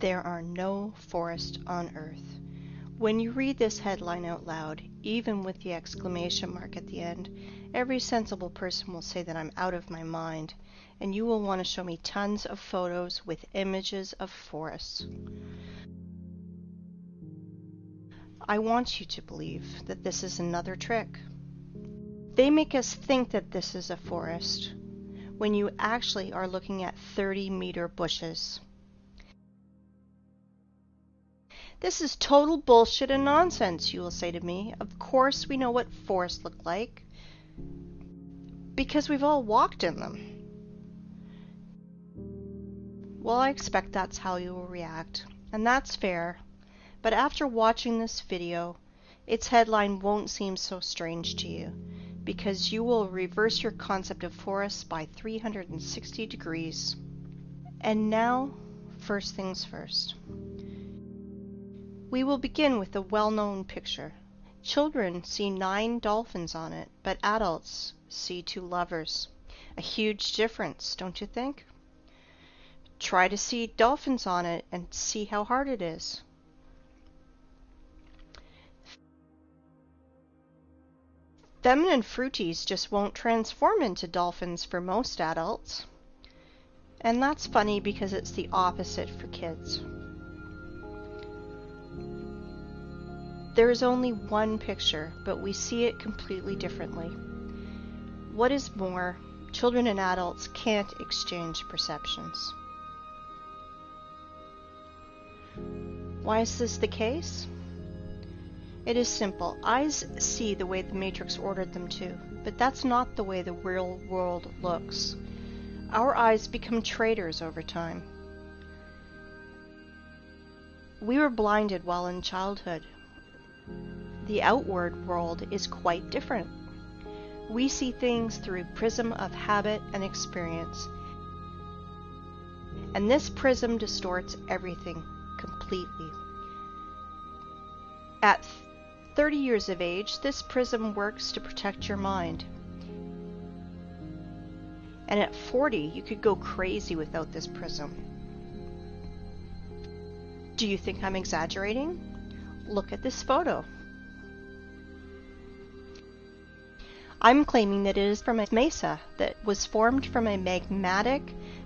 There are no forests on Earth. When you read this headline out loud, even with the exclamation mark at the end, every sensible person will say that I'm out of my mind, and you will want to show me tons of photos with images of forests. I want you to believe that this is another trick. They make us think that this is a forest, when you actually are looking at 30-meter bushes. This is total bullshit and nonsense, you will say to me. Of course we know what forests look like, because we've all walked in them. Well, I expect that's how you will react, and that's fair, but after watching this video, its headline won't seem so strange to you, because you will reverse your concept of forests by 360 degrees. And now, first things first. We will begin with a well-known picture. Children see 9 dolphins on it, but adults see 2 lovers. A huge difference, don't you think? Try to see dolphins on it and see how hard it is. Feminine fruities just won't transform into dolphins for most adults. And that's funny because it's the opposite for kids. There is only one picture, but we see it completely differently. What is more, children and adults can't exchange perceptions. Why is this the case? It is simple. Eyes see the way the Matrix ordered them to, but that's not the way the real world looks. Our eyes become traitors over time. We were blinded while in childhood. The outward world is quite different. We see things through a prism of habit and experience. And this prism distorts everything completely. At 30 years of age, this prism works to protect your mind. And at 40, you could go crazy without this prism. Do you think I'm exaggerating? Look at this photo. I'm claiming that it is from a mesa that was formed from a magmatic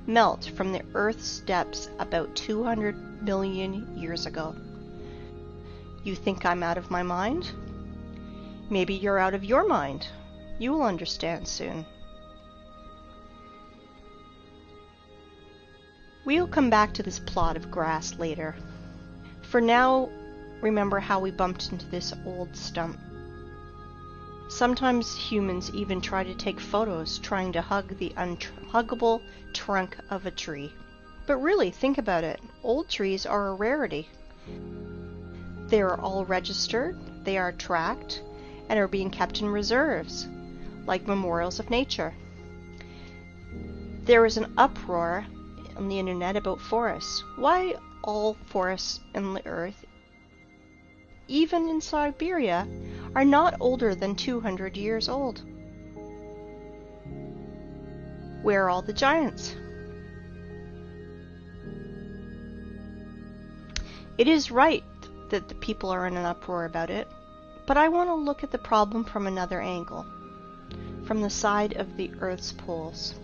melt from the Earth's depths about 200 million years ago. You think I'm out of my mind? Maybe you're out of your mind. You will understand soon. We'll come back to this plot of grass later. For now, remember how we bumped into this old stump. Sometimes humans even try to take photos trying to hug the unhuggable trunk of a tree. But really, think about it. Old trees are a rarity. They are all registered, they are tracked, and are being kept in reserves, like memorials of nature. There is an uproar on the internet about forests. Why all forests in the earth, even in Siberia, are not older than 200 years old? Where are all the giants? It is right that the people are in an uproar about it, but I want to look at the problem from another angle, from the side of the Earth's poles.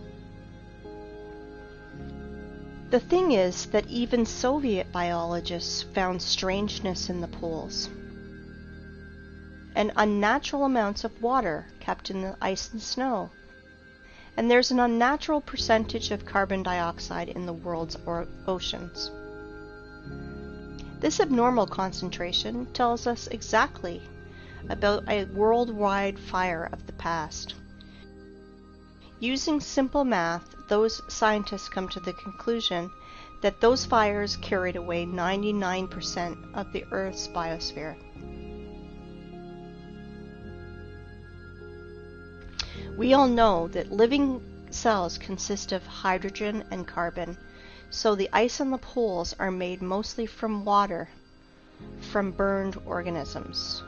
The thing is that even Soviet biologists found strangeness in the poles, and unnatural amounts of water kept in the ice and snow, and there's an unnatural percentage of carbon dioxide in the world's oceans. This abnormal concentration tells us exactly about a worldwide fire of the past. Using simple math, those scientists come to the conclusion that those fires carried away 99% of the Earth's biosphere. We all know that living cells consist of hydrogen and carbon, so the ice on the poles are made mostly from water, from burned organisms.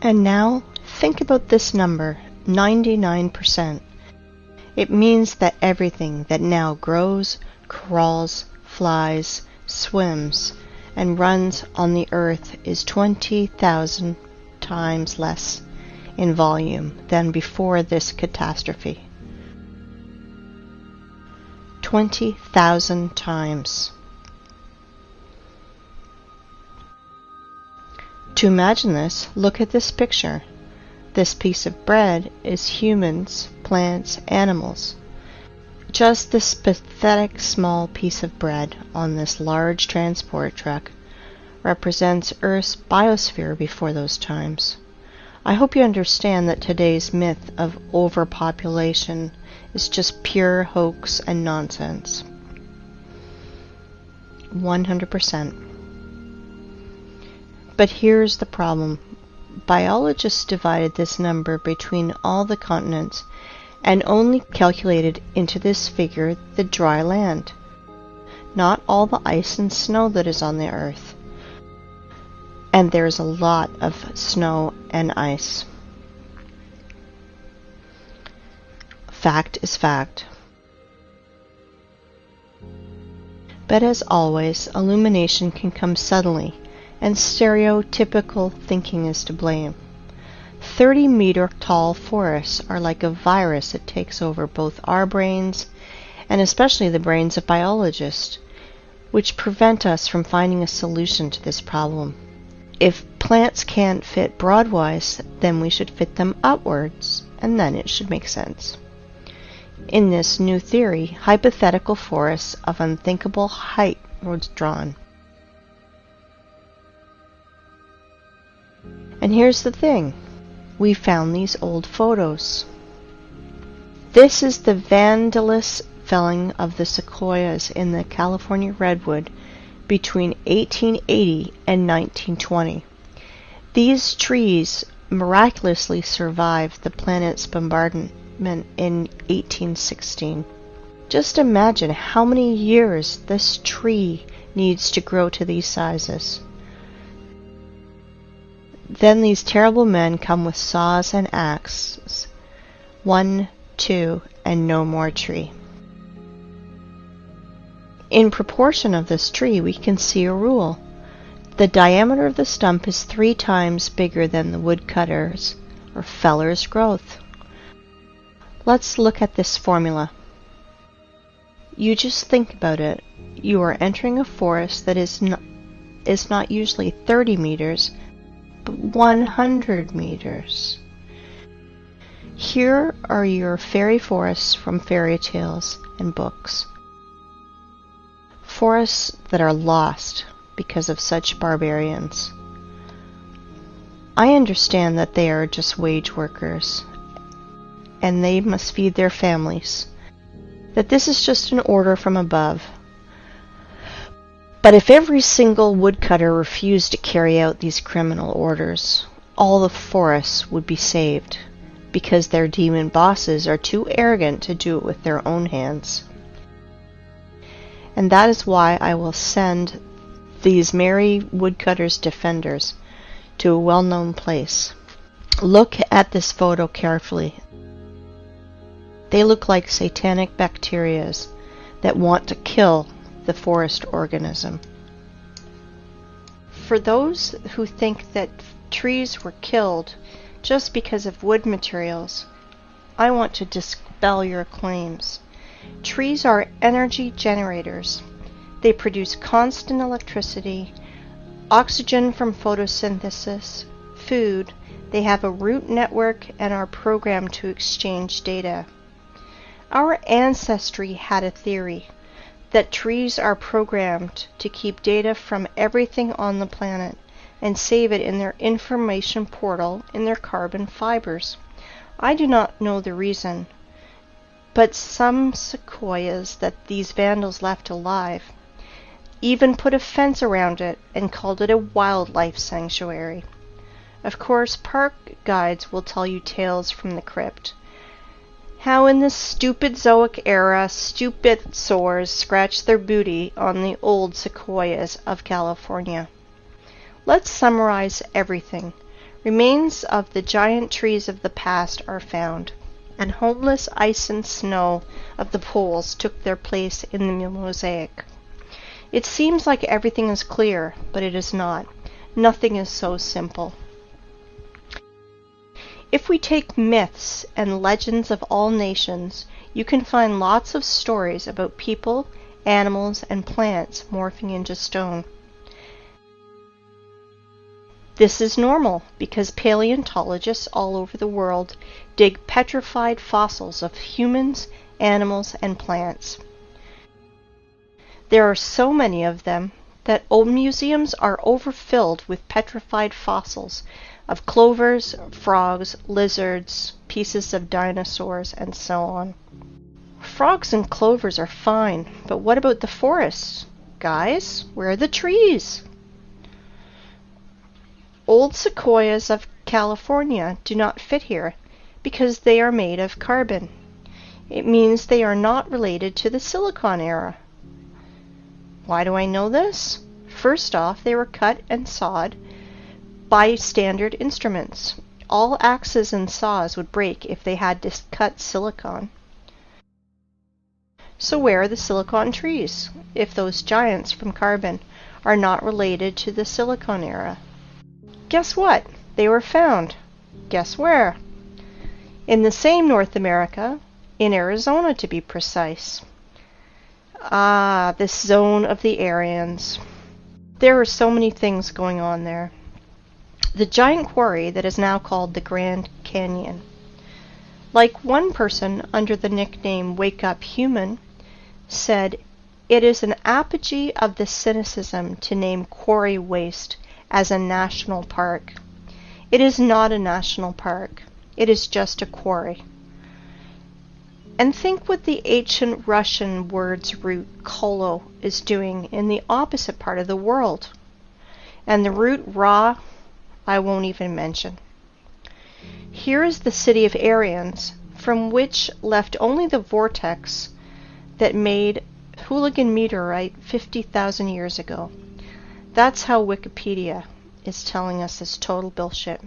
And now, think about this number, 99%. It means that everything that now grows, crawls, flies, swims, and runs on the earth is 20,000 times less in volume than before this catastrophe. 20,000 times. To imagine this, look at this picture. This piece of bread is humans, plants, animals. Just this pathetic small piece of bread on this large transport truck represents Earth's biosphere before those times. I hope you understand that today's myth of overpopulation is just pure hoax and nonsense. 100%. But here's the problem. Biologists divided this number between all the continents and only calculated into this figure the dry land, not all the ice and snow that is on the earth. And there's a lot of snow and ice. Fact is fact. But as always, illumination can come suddenly, and stereotypical thinking is to blame. 30-meter tall forests are like a virus that takes over both our brains and especially the brains of biologists, which prevent us from finding a solution to this problem. If plants can't fit broadwise, then we should fit them upwards, and then it should make sense. In this new theory, hypothetical forests of unthinkable height were drawn. And here's the thing. We found these old photos. This is the vandalous felling of the sequoias in the California redwood between 1880 and 1920. These trees miraculously survived the planet's bombardment in 1816. Just imagine how many years this tree needs to grow to these sizes. Then these terrible men come with saws and axes. 1, 2, and no more tree. In proportion of this tree, we can see a rule. The diameter of the stump is 3 times bigger than the woodcutter's or feller's growth. Let's look at this formula. You just think about it. You are entering a forest that is not usually 30 meters, but 100 meters. Here are your fairy forests from fairy tales and books. Forests that are lost because of such barbarians. I understand that they are just wage workers, and they must feed their families, that this is just an order from above. But if every single woodcutter refused to carry out these criminal orders, all the forests would be saved, because their demon bosses are too arrogant to do it with their own hands. And that is why I will send these merry woodcutters' defenders to a well-known place. Look at this photo carefully. They look like satanic bacterias that want to kill the forest organism. For those who think that trees were killed just because of wood materials, I want to dispel your claims. Trees are energy generators. They produce constant electricity, oxygen from photosynthesis, food. They have a root network and are programmed to exchange data. Our ancestry had a theory that trees are programmed to keep data from everything on the planet and save it in their information portal in their carbon fibers. I do not know the reason, but some sequoias that these vandals left alive even put a fence around it and called it a wildlife sanctuary. Of course, park guides will tell you tales from the crypt. How in this stupid Zoic era, stupid sores scratched their booty on the old sequoias of California. Let's summarize everything. Remains of the giant trees of the past are found, and homeless ice and snow of the poles took their place in the mosaic. It seems like everything is clear, but it is not. Nothing is so simple. If we take myths and legends of all nations, you can find lots of stories about people, animals, and plants morphing into stone. This is normal because paleontologists all over the world dig petrified fossils of humans, animals, and plants. There are so many of them that old museums are overfilled with petrified fossils of clovers, frogs, lizards, pieces of dinosaurs, and so on. Frogs and clovers are fine, but what about the forests? Guys, where are the trees? Old sequoias of California do not fit here because they are made of carbon. It means they are not related to the Silicon era. Why do I know this? First off, they were cut and sawed by standard instruments. All axes and saws would break if they had to cut silicon. So where are the silicon trees, if those giants from carbon are not related to the Silicon era? Guess what? They were found. Guess where? In the same North America, in Arizona to be precise. Ah, this zone of the Aryans. There are so many things going on there. The giant quarry that is now called the Grand Canyon. Like one person under the nickname Wake Up Human said, it is an apogee of the cynicism to name quarry waste as a national park. It is not a national park. It is just a quarry. And think what the ancient Russian word's root kolo is doing in the opposite part of the world. And the root ra, I won't even mention. Here is the city of Aryans, from which left only the vortex that made Hooligan meteorite 50,000 years ago. That's how Wikipedia is telling us this total bullshit.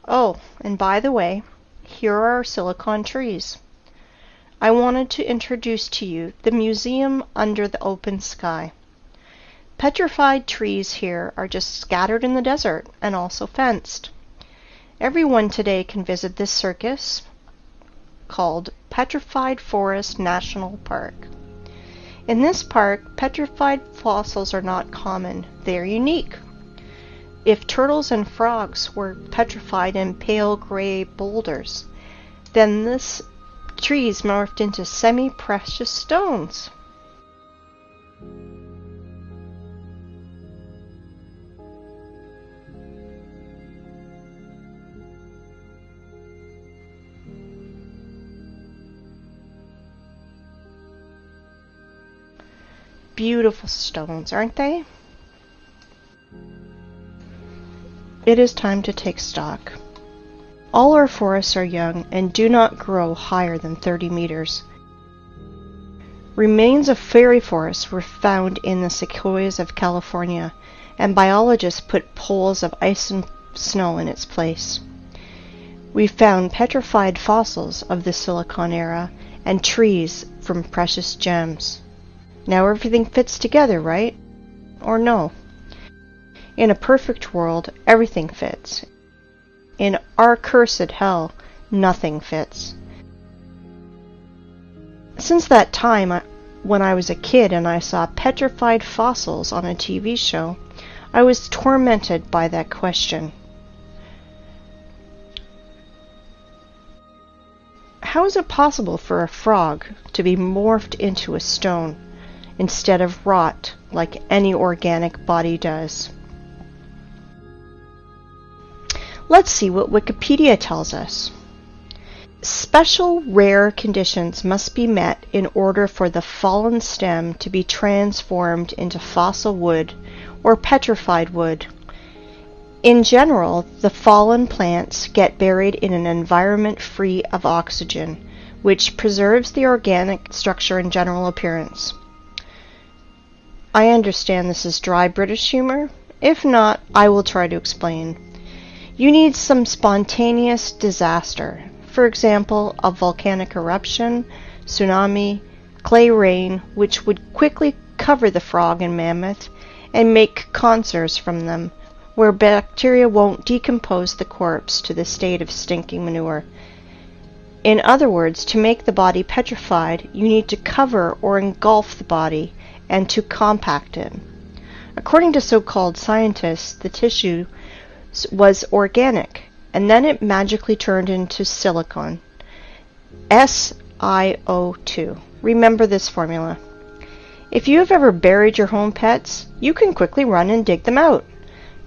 Oh, and by the way, here are our silicon trees. I wanted to introduce to you the museum under the open sky. Petrified trees here are just scattered in the desert and also fenced. Everyone today can visit this circus called Petrified Forest National Park. In this park, petrified fossils are not common. They are unique. If turtles and frogs were petrified in pale gray boulders, then this trees morphed into semi-precious stones. Beautiful stones, aren't they? It is time to take stock. All our forests are young and do not grow higher than 30 meters. Remains of fairy forests were found in the sequoias of California, and biologists put poles of ice and snow in its place. We found petrified fossils of the Silicon era and trees from precious gems. Now everything fits together, right? Or no? In a perfect world, everything fits. In our cursed hell, nothing fits. Since that time, when I was a kid and I saw petrified fossils on a TV show, I was tormented by that question. How is it possible for a frog to be morphed into a stone instead of rot like any organic body does? Let's see what Wikipedia tells us. Special rare conditions must be met in order for the fallen stem to be transformed into fossil wood or petrified wood. In general, the fallen plants get buried in an environment free of oxygen, which preserves the organic structure and general appearance. I understand this is dry British humor. If not, I will try to explain. You need some spontaneous disaster. For example, a volcanic eruption, tsunami, clay rain, which would quickly cover the frog and mammoth and make conserves from them, where bacteria won't decompose the corpse to the state of stinking manure. In other words, to make the body petrified, you need to cover or engulf the body and to compact it. According to so-called scientists, the tissue was organic, and then it magically turned into silicon. SiO2. Remember this formula. If you have ever buried your home pets, you can quickly run and dig them out.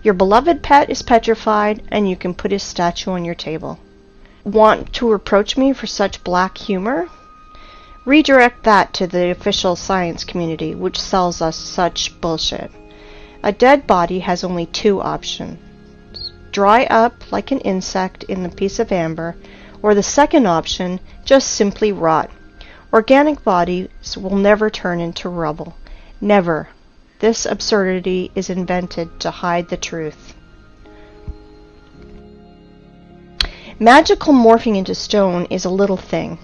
Your beloved pet is petrified, and you can put his statue on your table. Want to reproach me for such black humor? Redirect that to the official science community, which sells us such bullshit. A dead body has only two options. Dry up like an insect in a piece of amber, or the second option, just simply rot. Organic bodies will never turn into rubble. Never. This absurdity is invented to hide the truth. Magical morphing into stone is a little thing.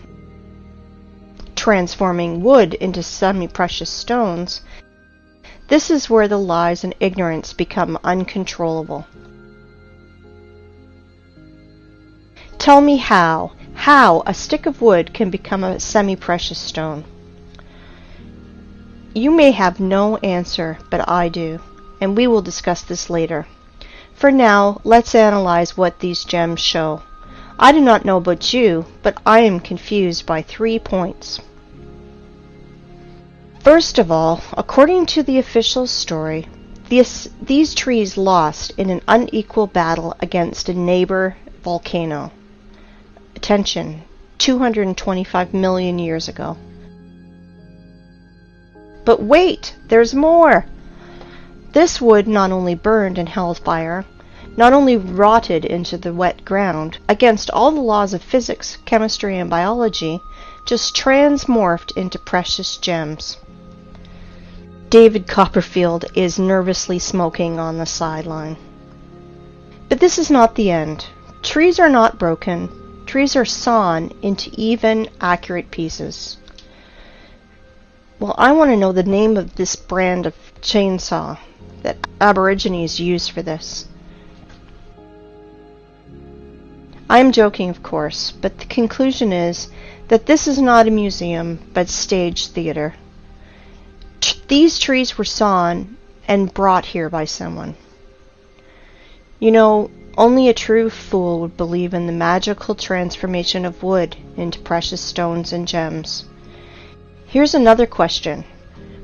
Transforming wood into semi-precious stones, this is where the lies and ignorance become uncontrollable. Tell me how a stick of wood can become a semi-precious stone. You may have no answer, but I do, and we will discuss this later. For now, let's analyze what these gems show. I do not know about you, but I am confused by 3 points. First of all, according to the official story, these trees lost in an unequal battle against a neighbor volcano. Attention, 225 million years ago. But wait, there's more! This wood not only burned and held fire, not only rotted into the wet ground, against all the laws of physics, chemistry, and biology, just transmorphed into precious gems. David Copperfield is nervously smoking on the sideline. But this is not the end. Trees are not broken. Trees are sawn into even, accurate pieces. Well, I want to know the name of this brand of chainsaw that Aborigines use for this. I am joking, of course, but the conclusion is that this is not a museum, but stage theater. These trees were sawn and brought here by someone. You know, only a true fool would believe in the magical transformation of wood into precious stones and gems. Here's another question.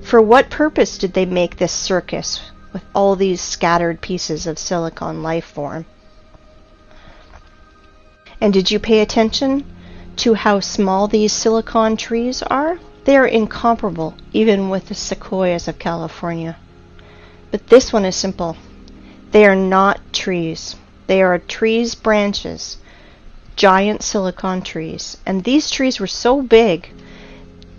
For what purpose did they make this circus with all these scattered pieces of silicon life form? And did you pay attention to how small these silicon trees are? They are incomparable, even with the sequoias of California. But this one is simple. They are not trees. They are trees' branches, giant silicon trees. And these trees were so big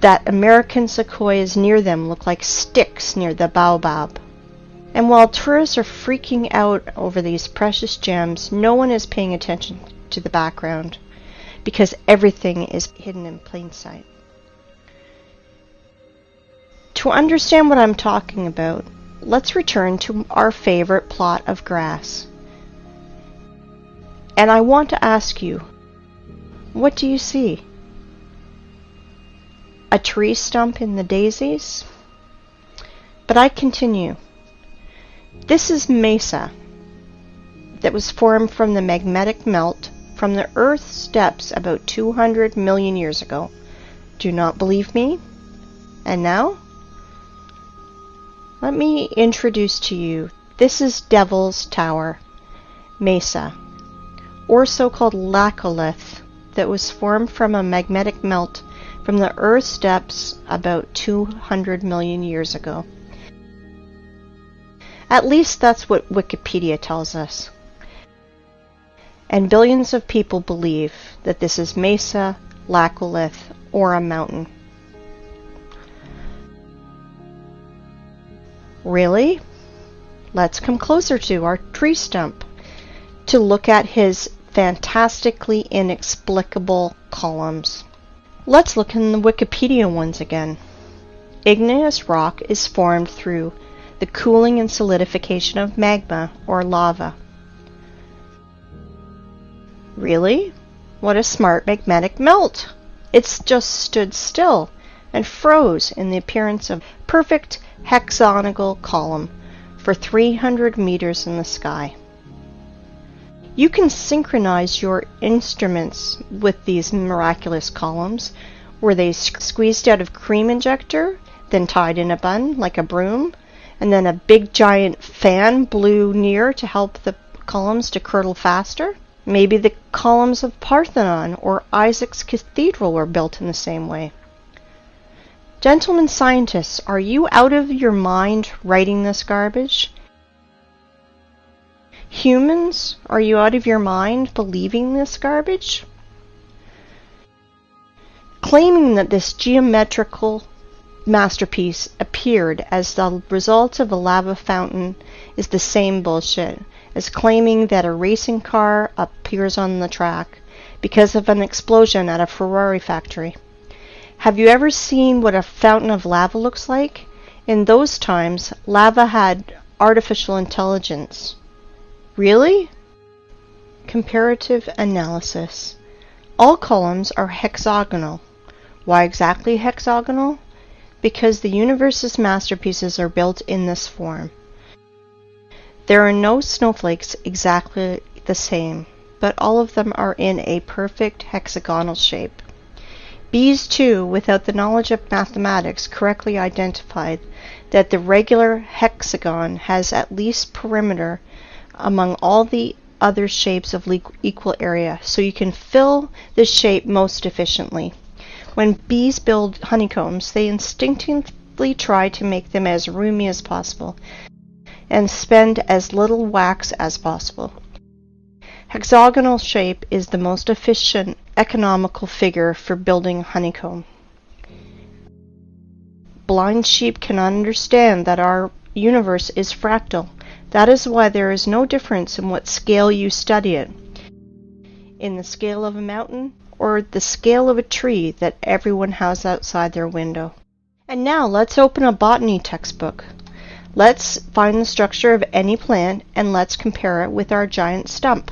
that American sequoias near them look like sticks near the baobab. And while tourists are freaking out over these precious gems, no one is paying attention to the background, because everything is hidden in plain sight. To understand what I'm talking about, let's return to our favorite plot of grass. And I want to ask you, what do you see? A tree stump in the daisies? But I continue. This is mesa that was formed from the magnetic melt from the Earth's depths about 200 million years ago. Do not believe me? And now? Let me introduce to you, this is Devil's Tower, mesa, or so-called laccolith, that was formed from a magnetic melt from the Earth's depths about 200 million years ago. At least that's what Wikipedia tells us. And billions of people believe that this is mesa, laccolith, or a mountain. Really? Let's come closer to our tree stump. to look at his fantastically inexplicable columns. Let's look in the Wikipedia ones again. Igneous rock is formed through the cooling and solidification of magma or lava. Really? What a smart magnetic melt! It's just stood still and froze in the appearance of a perfect hexagonal column for 300 meters in the sky. You can synchronize your instruments with these miraculous columns. Were they squeezed out of cream injector, then tied in a bun like a broom, and then a big giant fan blew near to help the columns to curdle faster? Maybe the columns of Parthenon or Isaac's Cathedral were built in the same way. Gentlemen scientists, are you out of your mind writing this garbage? Humans, are you out of your mind believing this garbage? Claiming that this geometrical masterpiece appeared as the result of a lava fountain is the same bullshit as claiming that a racing car appears on the track because of an explosion at a Ferrari factory. Have you ever seen what a fountain of lava looks like? In those times, lava had artificial intelligence. Really? Comparative analysis. All columns are hexagonal. Why exactly hexagonal? Because the universe's masterpieces are built in this form. There are no snowflakes exactly the same, but all of them are in a perfect hexagonal shape. Bees, too, without the knowledge of mathematics, correctly identified that the regular hexagon has at least perimeter among all the other shapes of equal area, so you can fill the shape most efficiently. When bees build honeycombs, they instinctively try to make them as roomy as possible and spend as little wax as possible. Hexagonal shape is the most efficient, economical figure for building honeycomb. Blind sheep cannot understand that our universe is fractal. That is why there is no difference in what scale you study it, in the scale of a mountain or the scale of a tree that everyone has outside their window. And now let's open a botany textbook. Let's find the structure of any plant and let's compare it with our giant stump.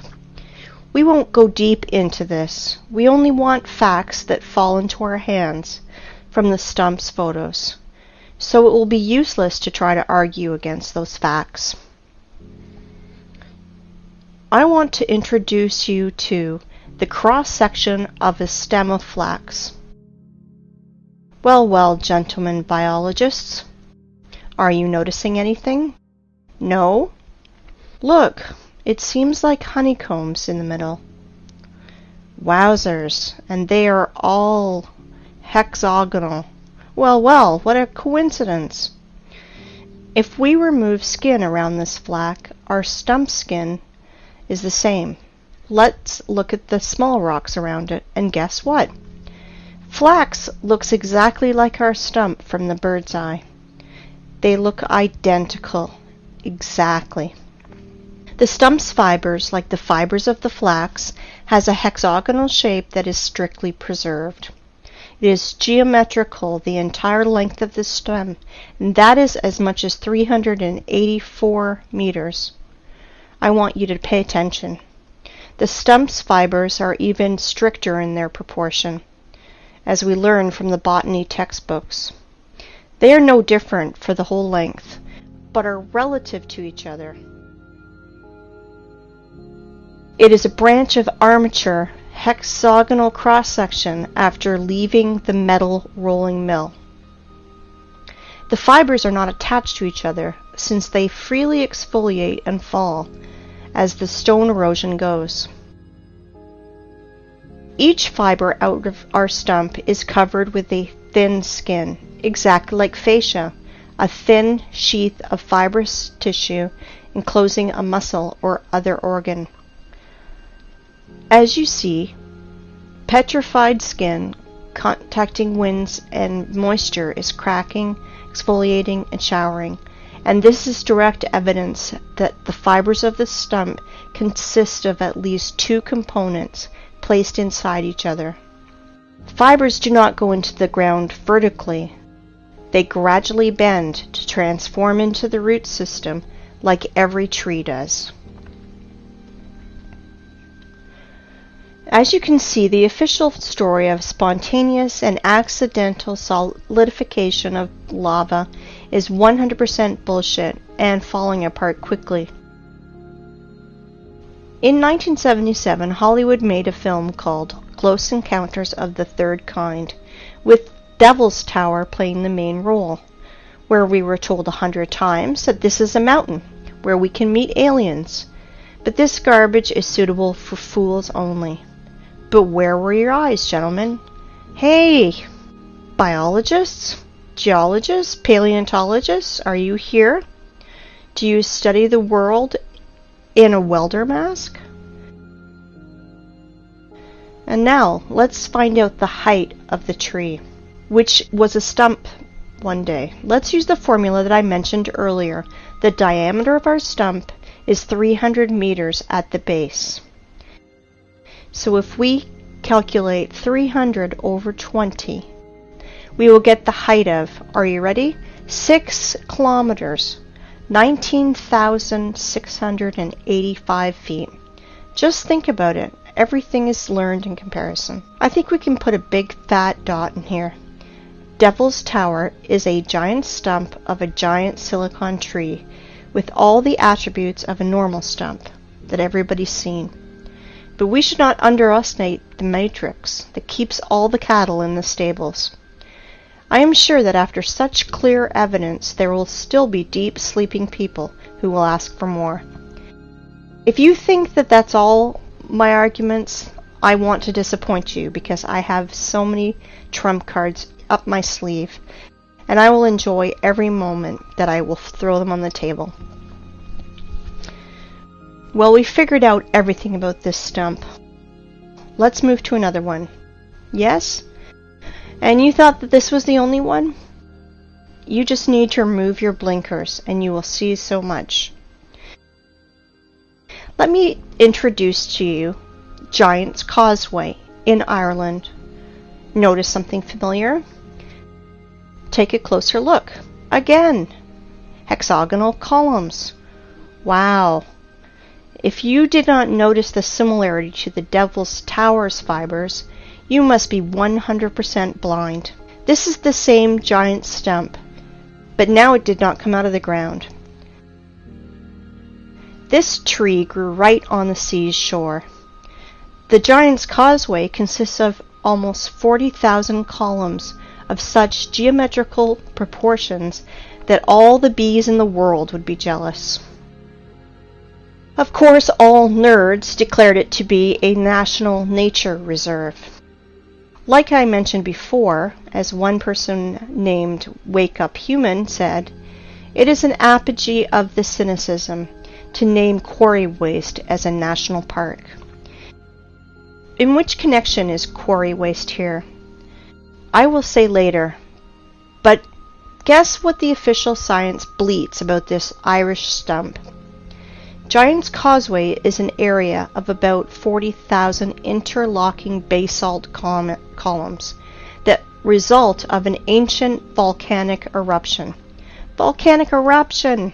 We won't go deep into this. We only want facts that fall into our hands from the stump's photos. So it will be useless to try to argue against those facts. I want to introduce you to the cross-section of a stem of flax. Well, gentlemen biologists, are you noticing anything? No? Look, it seems like honeycombs in the middle. Wowzers, and they are all hexagonal. Well, what a coincidence. If we remove skin around this flax, our stump skin is the same. Let's look at the small rocks around it, and guess what? Flax looks exactly like our stump from the bird's eye. They look identical. Exactly. The stump's fibers, like the fibers of the flax, has a hexagonal shape that is strictly preserved. It is geometrical the entire length of the stem, and that is as much as 384 meters. I want you to pay attention. The stump's fibers are even stricter in their proportion, as we learn from the botany textbooks. They are no different for the whole length, but are relative to each other. It is a branch of armature hexagonal cross-section after leaving the metal rolling mill. The fibers are not attached to each other, since they freely exfoliate and fall as the stone erosion goes. Each fiber out of our stump is covered with a thin skin, exactly like fascia, a thin sheath of fibrous tissue enclosing a muscle or other organ. As you see, petrified skin contacting winds and moisture is cracking, exfoliating, and showering, and this is direct evidence that the fibers of the stump consist of at least two components placed inside each other. Fibers do not go into the ground vertically. They gradually bend to transform into the root system like every tree does. As you can see, the official story of spontaneous and accidental solidification of lava is 100% bullshit and falling apart quickly. In 1977, Hollywood made a film called Close Encounters of the Third Kind, with Devil's Tower playing the main role, where we were told 100 times that this is a mountain where we can meet aliens, but this garbage is suitable for fools only. But where were your eyes, gentlemen? Hey, biologists, geologists, paleontologists, are you here? Do you study the world in a welder mask? And now, let's find out the height of the tree, which was a stump one day. Let's use the formula that I mentioned earlier. The diameter of our stump is 300 meters at the base. So if we calculate 300 over 20, we will get the height of, are you ready? 6 kilometers, 19,685 feet. Just think about it. Everything is learned in comparison. I think we can put a big fat dot in here. Devil's Tower is a giant stump of a giant silicon tree with all the attributes of a normal stump that everybody's seen. But we should not underestimate the matrix that keeps all the cattle in the stables. I am sure that after such clear evidence, there will still be deep sleeping people who will ask for more. If you think that that's all my arguments, I want to disappoint you, because I have so many trump cards up my sleeve, and I will enjoy every moment that I will throw them on the table. Well, we figured out everything about this stump. Let's move to another one. Yes? And you thought that this was the only one? You just need to remove your blinkers and you will see so much. Let me introduce to you Giant's Causeway in Ireland. Notice something familiar? Take a closer look. Again, hexagonal columns. Wow. If you did not notice the similarity to the Devil's Tower's fibers, you must be 100% blind. This is the same giant stump, but now it did not come out of the ground. This tree grew right on the sea's shore. The Giant's Causeway consists of almost 40,000 columns of such geometrical proportions that all the bees in the world would be jealous. Of course, all nerds declared it to be a national nature reserve. Like I mentioned before, as one person named Wake Up Human said, it is an apogee of the cynicism to name quarry waste as a national park. In which connection is quarry waste here? I will say later, but guess what the official science bleats about this Irish stump? Giant's Causeway is an area of about 40,000 interlocking basalt columns that result of an ancient volcanic eruption. Volcanic eruption!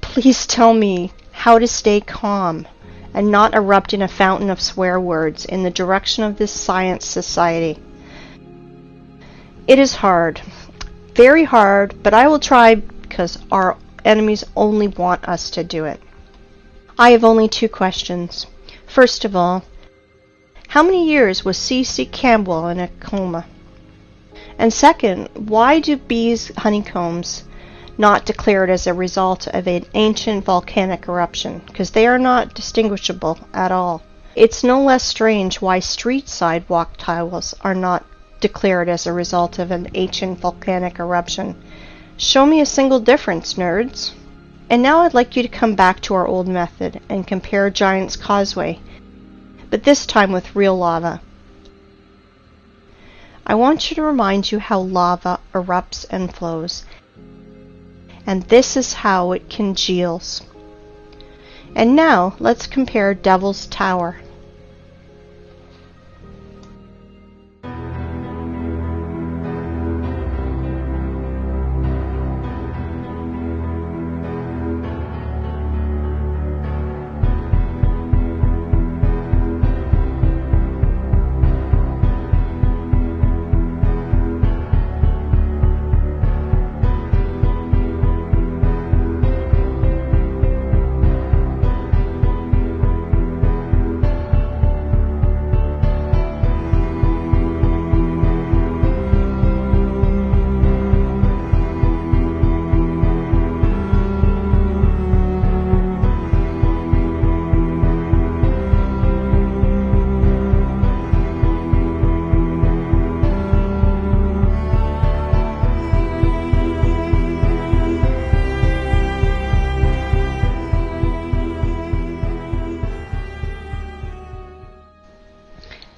Please tell me how to stay calm and not erupt in a fountain of swear words in the direction of this science society. It is hard, very hard, but I will try because our enemies only want us to do it. I have only 2 questions. First of all, how many years was C.C. Campbell in a coma? And second, why do bees' honeycombs not declared as a result of an ancient volcanic eruption? Because they are not distinguishable at all. It's no less strange why street sidewalk tiles are not declared as a result of an ancient volcanic eruption. Show me a single difference, nerds. And now I'd like you to come back to our old method and compare Giant's Causeway, but this time with real lava. I want you to remind you how lava erupts and flows. and this is how it congeals. And now let's compare Devil's Tower.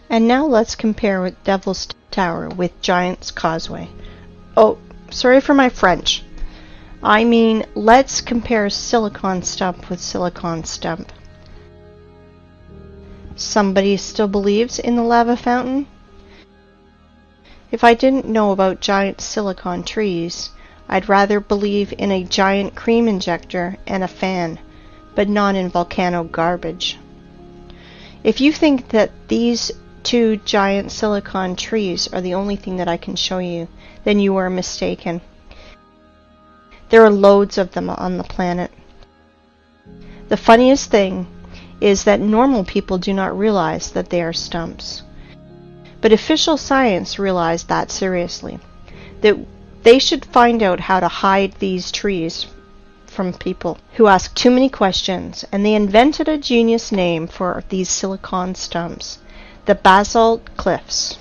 And now let's compare with Devil's Tower with Giant's Causeway. Oh, sorry for my French. I mean, let's compare silicon stump with silicon stump. Somebody still believes in the lava fountain? If I didn't know about giant silicon trees, I'd rather believe in a giant cream injector and a fan, but not in volcano garbage. If you think that these two giant silicon trees are the only thing that I can show you, then you are mistaken. There are loads of them on the planet. The funniest thing is that normal people do not realize that they are stumps. But official science realized that seriously, that they should find out how to hide these trees from people who ask too many questions, and they invented a genius name for these silicon stumps: the basalt cliffs.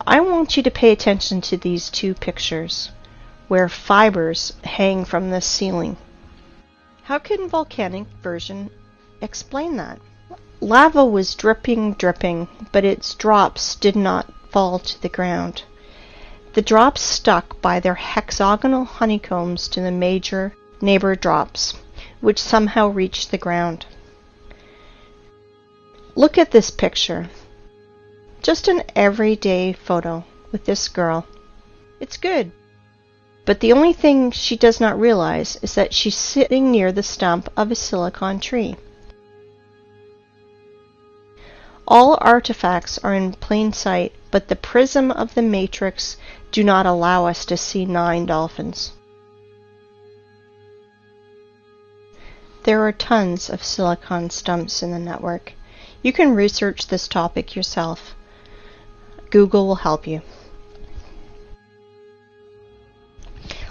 I want you to pay attention to these two pictures, where fibers hang from the ceiling. How can volcanic version explain that? Lava was dripping, but its drops did not fall to the ground. The drops stuck by their hexagonal honeycombs to the major neighbor drops, which somehow reached the ground. Look at this picture. Just an everyday photo with this girl. It's good. But the only thing she does not realize is that she's sitting near the stump of a silicon tree. All artifacts are in plain sight, but the prism of the matrix do not allow us to see 9 dolphins. There are tons of silicon stumps in the network. You can research this topic yourself. Google will help you.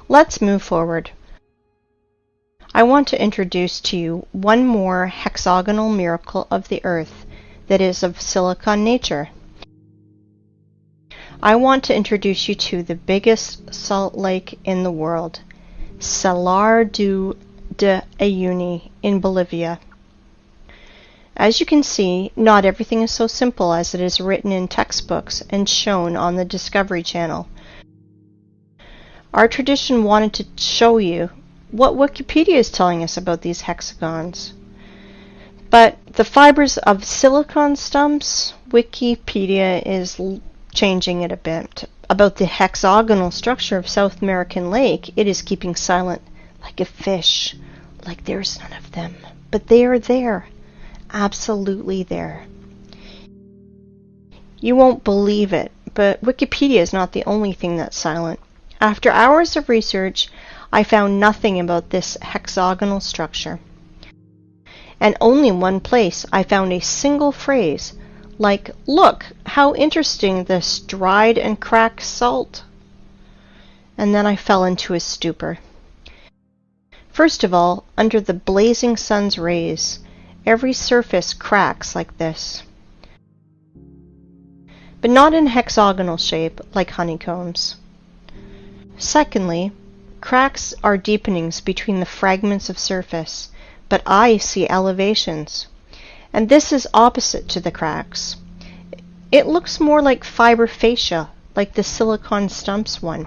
Let's move forward. I want to introduce to you one more hexagonal miracle of the earth that is of silicon nature. I want to introduce you to the biggest salt lake in the world, Salar de Uyuni in Bolivia. As you can see, not everything is so simple as it is written in textbooks and shown on the Discovery Channel. Our tradition wanted to show you what Wikipedia is telling us about these hexagons. But the fibers of silicon stumps, Wikipedia is changing it a bit. About the hexagonal structure of South American Lake, it is keeping silent, like a fish, like there's none of them. But they are there, absolutely there. You won't believe it, but Wikipedia is not the only thing that's silent. After hours of research, I found nothing about this hexagonal structure. And only in one place I found a single phrase, like, "Look, how interesting this dried and cracked salt." And then I fell into a stupor. First of all, under the blazing sun's rays, every surface cracks like this. But not in hexagonal shape, like honeycombs. Secondly, cracks are deepenings between the fragments of surface, but I see elevations. And this is opposite to the cracks. It looks more like fiber fascia, like the silicon stumps one.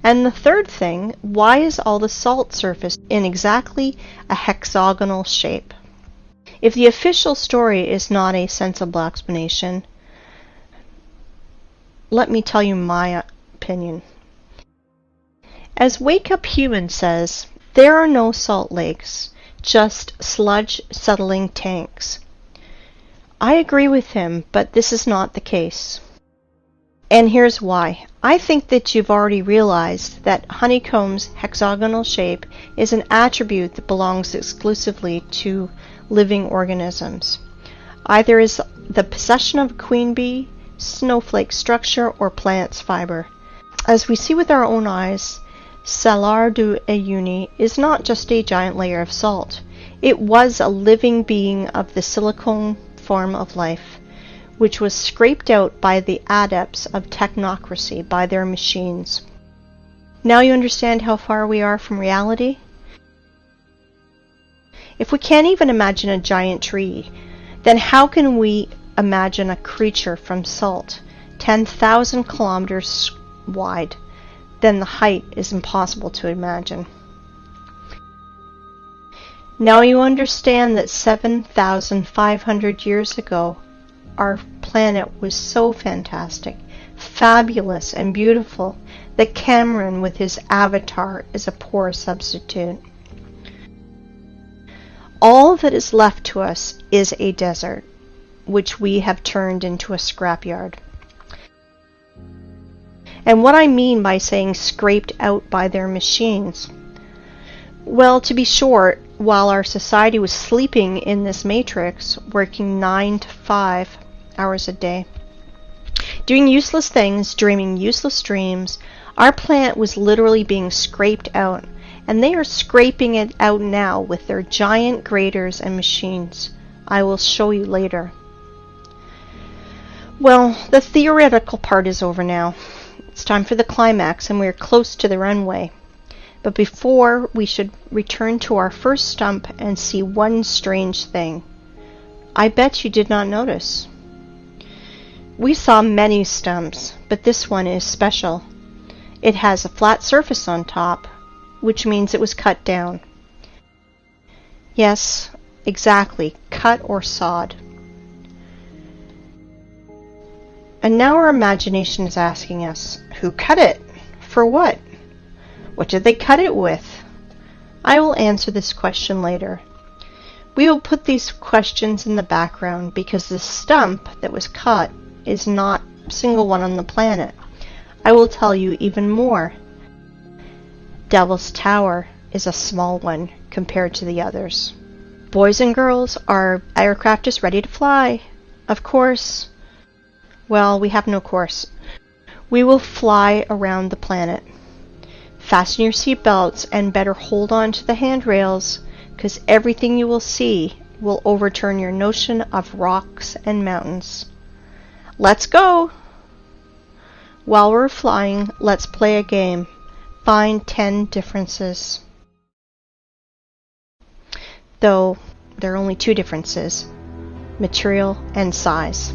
And the third thing, why is all the salt surface in exactly a hexagonal shape? If the official story is not a sensible explanation, let me tell you my opinion. As Wake Up Human says, there are no salt lakes, just sludge settling tanks. I agree with him, but this is not the case. And here's why. I think that you've already realized that honeycomb's hexagonal shape is an attribute that belongs exclusively to living organisms. Either is the possession of a queen bee, snowflake structure, or plant's fiber. As we see with our own eyes, Salar do Uyuni is not just a giant layer of salt. It was a living being of the silicone form of life, which was scraped out by the adepts of technocracy, by their machines. Now you understand how far we are from reality? If we can't even imagine a giant tree, then how can we imagine a creature from salt, 10,000 kilometers wide? Then the height is impossible to imagine. Now you understand that 7,500 years ago, our planet was so fantastic, fabulous, and beautiful that Cameron with his avatar is a poor substitute. All that is left to us is a desert, which we have turned into a scrapyard. And what I mean by saying scraped out by their machines, well, to be short, while our society was sleeping in this matrix, working 9 to 5 hours a day, doing useless things, dreaming useless dreams, our planet was literally being scraped out, and they are scraping it out now with their giant graders and machines. I will show you later. Well, the theoretical part is over now. It's time for the climax, and we are close to the runway. But before, we should return to our first stump and see one strange thing. I bet you did not notice. We saw many stumps, but this one is special. It has a flat surface on top, which means it was cut down. Yes, exactly, cut or sawed. And now our imagination is asking us, who cut it? For what? What did they cut it with? I will answer this question later. We will put these questions in the background because the stump that was cut is not a single one on the planet. I will tell you even more. Devil's Tower is a small one compared to the others. Boys and girls, our aircraft is ready to fly. Of course. Well, we have no course. We will fly around the planet. Fasten your seatbelts and better hold on to the handrails, because everything you will see will overturn your notion of rocks and mountains. Let's go! While we're flying, let's play a game. Find 10 differences. Though, there are only 2 differences: material and size.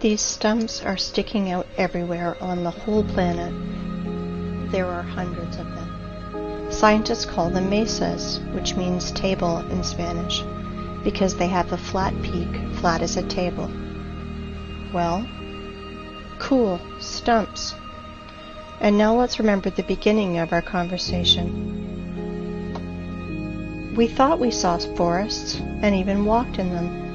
These stumps are sticking out everywhere on the whole planet. There are hundreds of them. Scientists call them mesas, which means table in Spanish, because they have a flat peak, flat as a table. Well, cool, stumps. And now let's remember the beginning of our conversation. We thought we saw forests and even walked in them.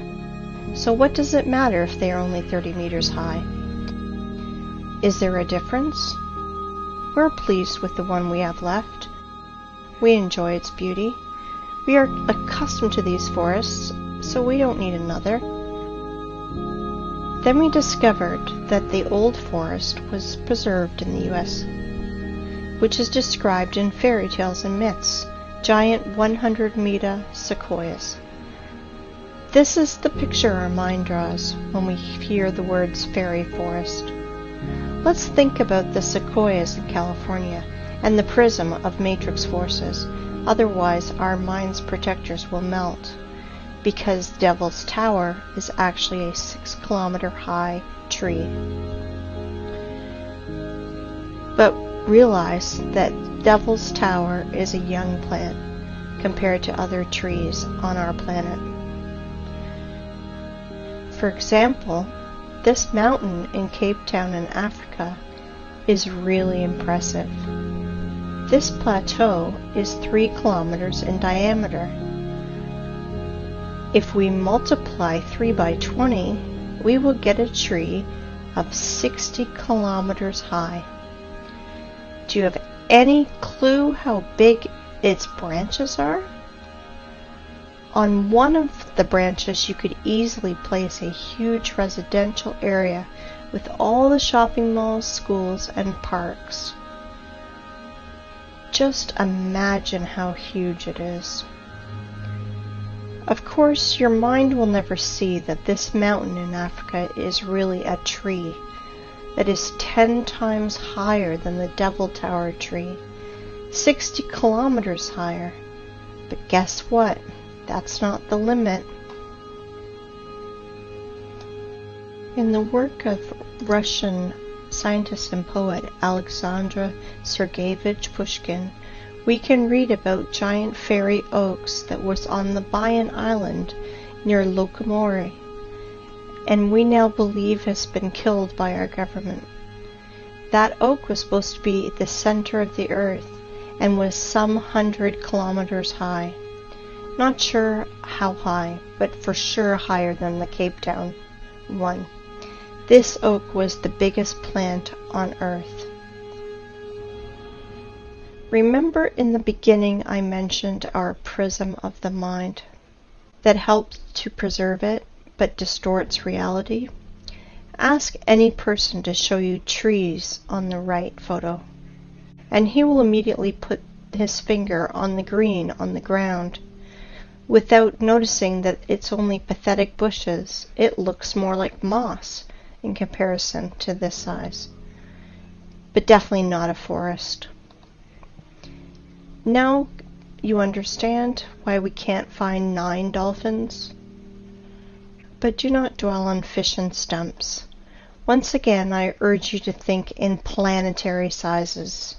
So what does it matter if they are only 30 meters high? Is there a difference? We're pleased with the one we have left. We enjoy its beauty. We are accustomed to these forests, so we don't need another. Then we discovered that the old forest was preserved in the U.S., which is described in fairy tales and myths, giant 100-meter sequoias. This is the picture our mind draws when we hear the words fairy forest. Let's think about the sequoias in California and the prism of matrix forces. Otherwise, our mind's protectors will melt, because Devil's Tower is actually a 6-kilometer high tree. But realize that Devil's Tower is a young plant compared to other trees on our planet. For example, this mountain in Cape Town in Africa is really impressive. This plateau is 3 kilometers in diameter. If we multiply 3 by 20, we will get a tree of 60 kilometers high. Do you have any clue how big its branches are? On one of the branches, you could easily place a huge residential area with all the shopping malls, schools, and parks. Just imagine how huge it is. Of course, your mind will never see that this mountain in Africa is really a tree that is 10 times higher than the Devil Tower tree, 60 kilometers higher. But guess what? That's not the limit. In the work of Russian scientist and poet Alexander Sergeyevich Pushkin, we can read about giant fairy oaks that was on the Bayan Island near Lokomori, and we now believe has been killed by our government. That oak was supposed to be the center of the earth and was some 100 kilometers high. Not sure how high, but for sure higher than the Cape Town one. This oak was the biggest plant on Earth. Remember in the beginning I mentioned our prism of the mind that helps to preserve it but distorts reality? Ask any person to show you trees on the right photo, and he will immediately put his finger on the green on the ground. Without noticing that it's only pathetic bushes, it looks more like moss in comparison to this size. But definitely not a forest. Now you understand why we can't find 9 dolphins? But do not dwell on fish and stumps. Once again, I urge you to think in planetary sizes.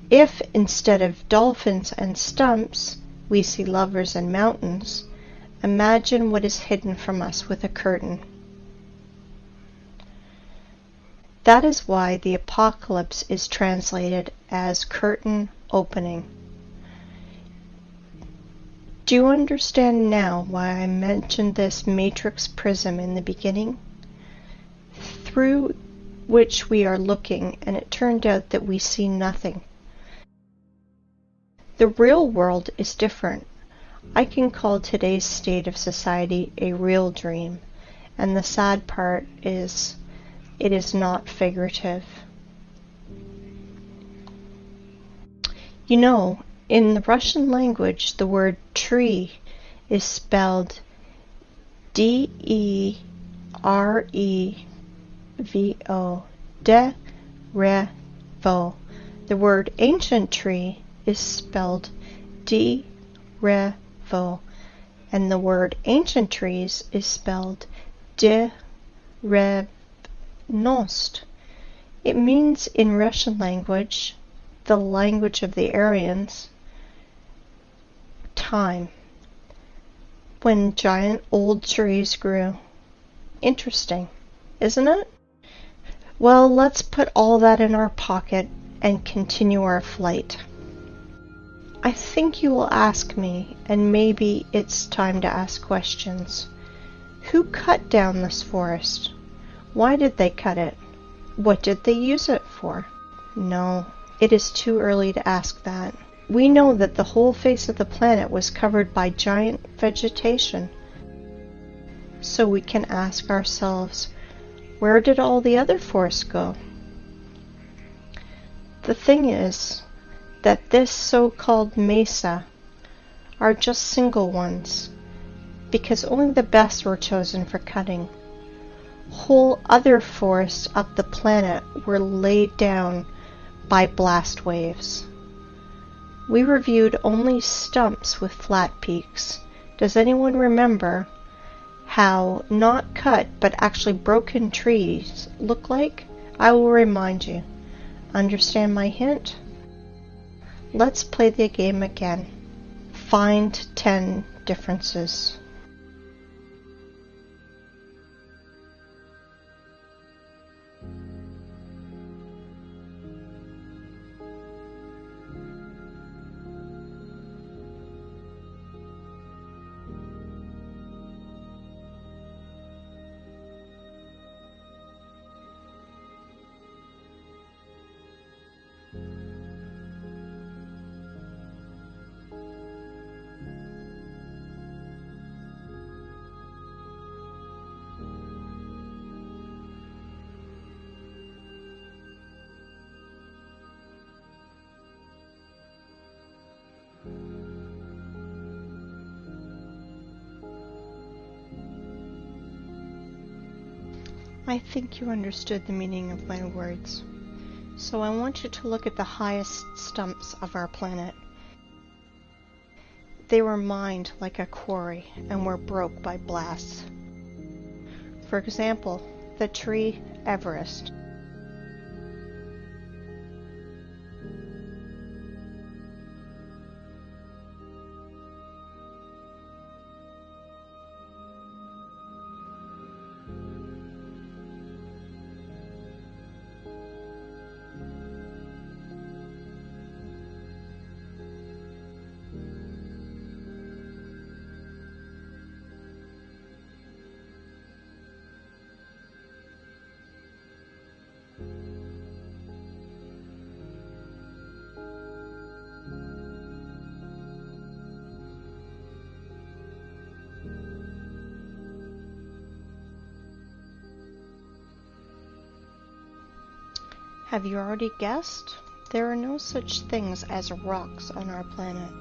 If instead of dolphins and stumps, we see lovers and mountains, imagine what is hidden from us with a curtain. That is why the apocalypse is translated as curtain opening. Do you understand now why I mentioned this matrix prism in the beginning? Through which we are looking, and it turned out that we see nothing. The real world is different. I can call today's state of society a real dream, and the sad part is it is not figurative. You know, in the Russian language, the word tree is spelled D-E-R-E-V-O, de-re-vo. The word ancient tree is spelled D-re-vo, and the word ancient trees is spelled de revnost. It means in Russian language, the language of the Aryans, time, when giant old trees grew. Interesting, isn't it? Well, let's put all that in our pocket and continue our flight. I think you will ask me, and maybe it's time to ask questions. Who cut down this forest? Why did they cut it? What did they use it for? No, it is too early to ask that. We know that the whole face of the planet was covered by giant vegetation. So we can ask ourselves, where did all the other forests go? The thing is that this so-called mesa are just single ones, because only the best were chosen for cutting. Whole other forests up the planet were laid down by blast waves. We reviewed only stumps with flat peaks. Does anyone remember how not cut but actually broken trees look like? I will remind you. Understand my hint? Let's play the game again. Find 10 differences. I think you understood the meaning of my words. So I want you to look at the highest stumps of our planet. They were mined like a quarry and were broke by blasts. For example, the tree Everest. Have you already guessed? There are no such things as rocks on our planet.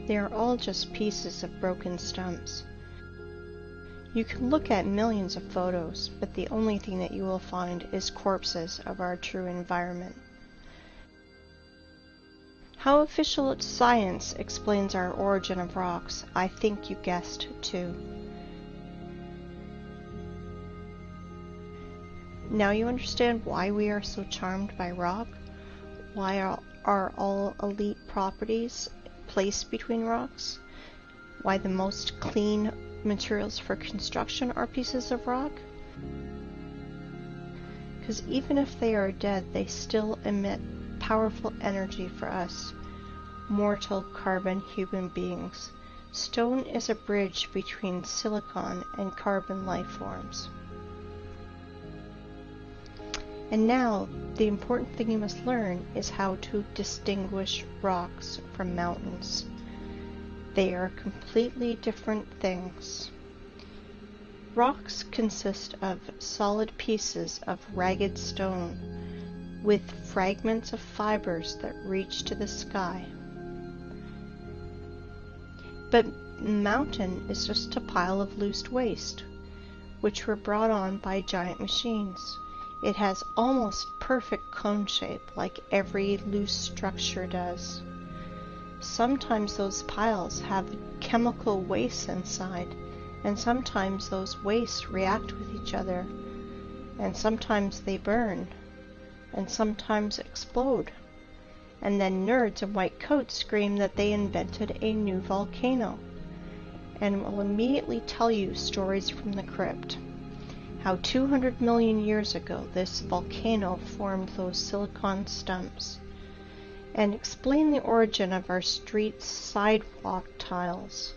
They are all just pieces of broken stumps. You can look at millions of photos, but the only thing that you will find is corpses of our true environment. How official science explains our origin of rocks, I think you guessed too. Now you understand why we are so charmed by rock? Why are all elite properties placed between rocks? Why the most clean materials for construction are pieces of rock? Because even if they are dead, they still emit powerful energy for us, mortal carbon human beings. Stone is a bridge between silicon and carbon life forms. And now, the important thing you must learn is how to distinguish rocks from mountains. They are completely different things. Rocks consist of solid pieces of ragged stone with fragments of fibers that reach to the sky. But mountain is just a pile of loose waste, which were brought on by giant machines. It has almost perfect cone shape, like every loose structure does. Sometimes those piles have chemical waste inside, And sometimes those wastes react with each other, and sometimes they burn, and sometimes explode. And then nerds in white coats scream that they invented a new volcano, and will immediately tell you stories from the crypt. How 200 million years ago this volcano formed those silicon stumps, and explain the origin of our streets' sidewalk tiles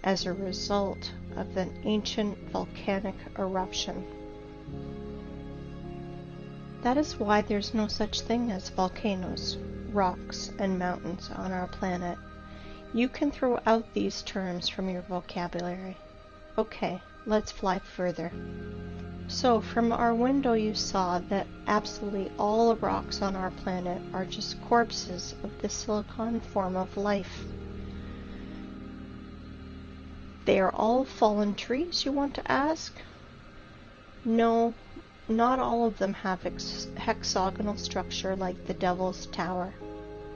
as a result of an ancient volcanic eruption. That is why there's no such thing as volcanoes, rocks, and mountains on our planet. You can throw out these terms from your vocabulary. Okay, let's fly further. So from our window you saw that absolutely all the rocks on our planet are just corpses of the silicon form of life. They are all fallen trees, you want to ask? No, not all of them have hexagonal structure like the Devil's Tower.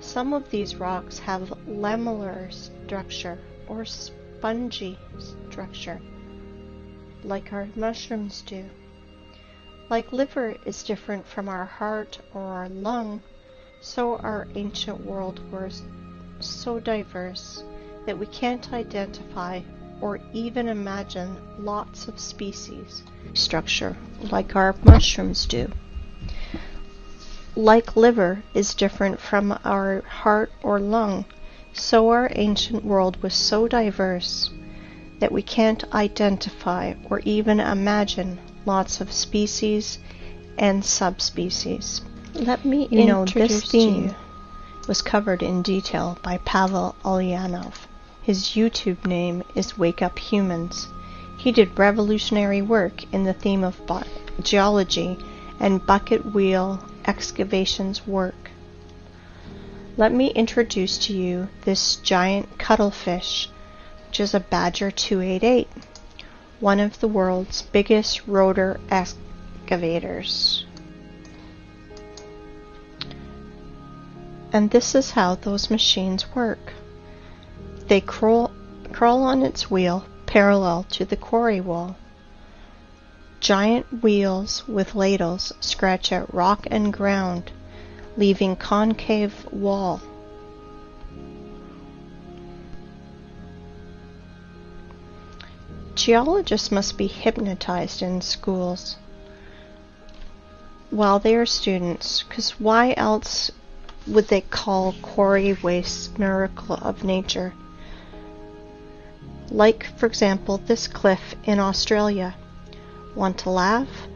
Some of these rocks have lamellar structure or spongy structure, like our mushrooms do. Like liver is different from our heart or our lung, so our ancient world was so diverse that we can't identify or even imagine lots of species structure like our mushrooms do. Like liver is different from our heart or lung, so our ancient world was so diverse that we can't identify or even imagine lots of species and subspecies. Let me introduce this theme was covered in detail by Pavel Ulyanov. His YouTube name is Wake Up Humans. He did revolutionary work in the theme of geology and bucket wheel excavations work. Let me introduce to you this giant cuttlefish, which is a Badger 288, one of the world's biggest rotor excavators. And this is how those machines work. They crawl on its wheel parallel to the quarry wall. Giant wheels with ladles scratch at rock and ground, leaving concave wall. Geologists must be hypnotized in schools while they are students, because why else would they call quarry waste miracle of nature? Like, for example, this cliff in Australia. Want to laugh?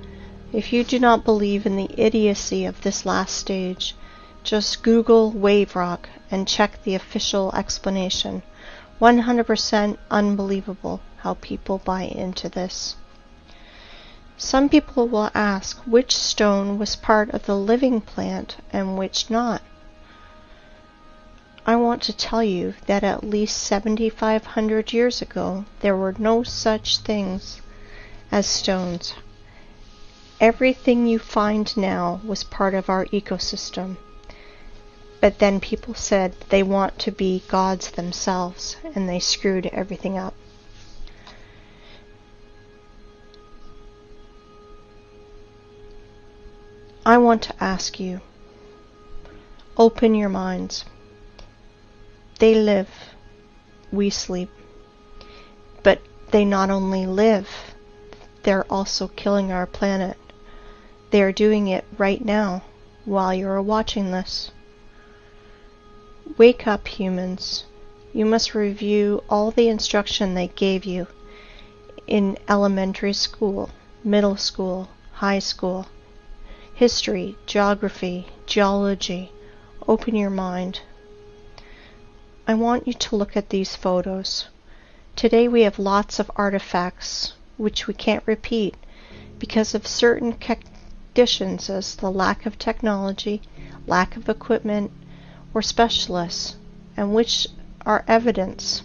If you do not believe in the idiocy of this last stage, just Google wave rock and check the official explanation. 100% unbelievable how people buy into this. Some people will ask which stone was part of the living plant and which not. I want to tell you that at least 7,500 years ago there were no such things as stones. Everything you find now was part of our ecosystem. But then people said they want to be gods themselves, and they screwed everything up. I want to ask you, open your minds. They live, we sleep. But they not only live, they're also killing our planet. They are doing it right now while you're watching this. Wake up, humans. You must review all the instruction they gave you in elementary school, middle school, high school, history, geography, geology. Open your mind. I want you to look at these photos. Today we have lots of artifacts which we can't repeat because of certain conditions as the lack of technology, lack of equipment, or specialists, and which are evidence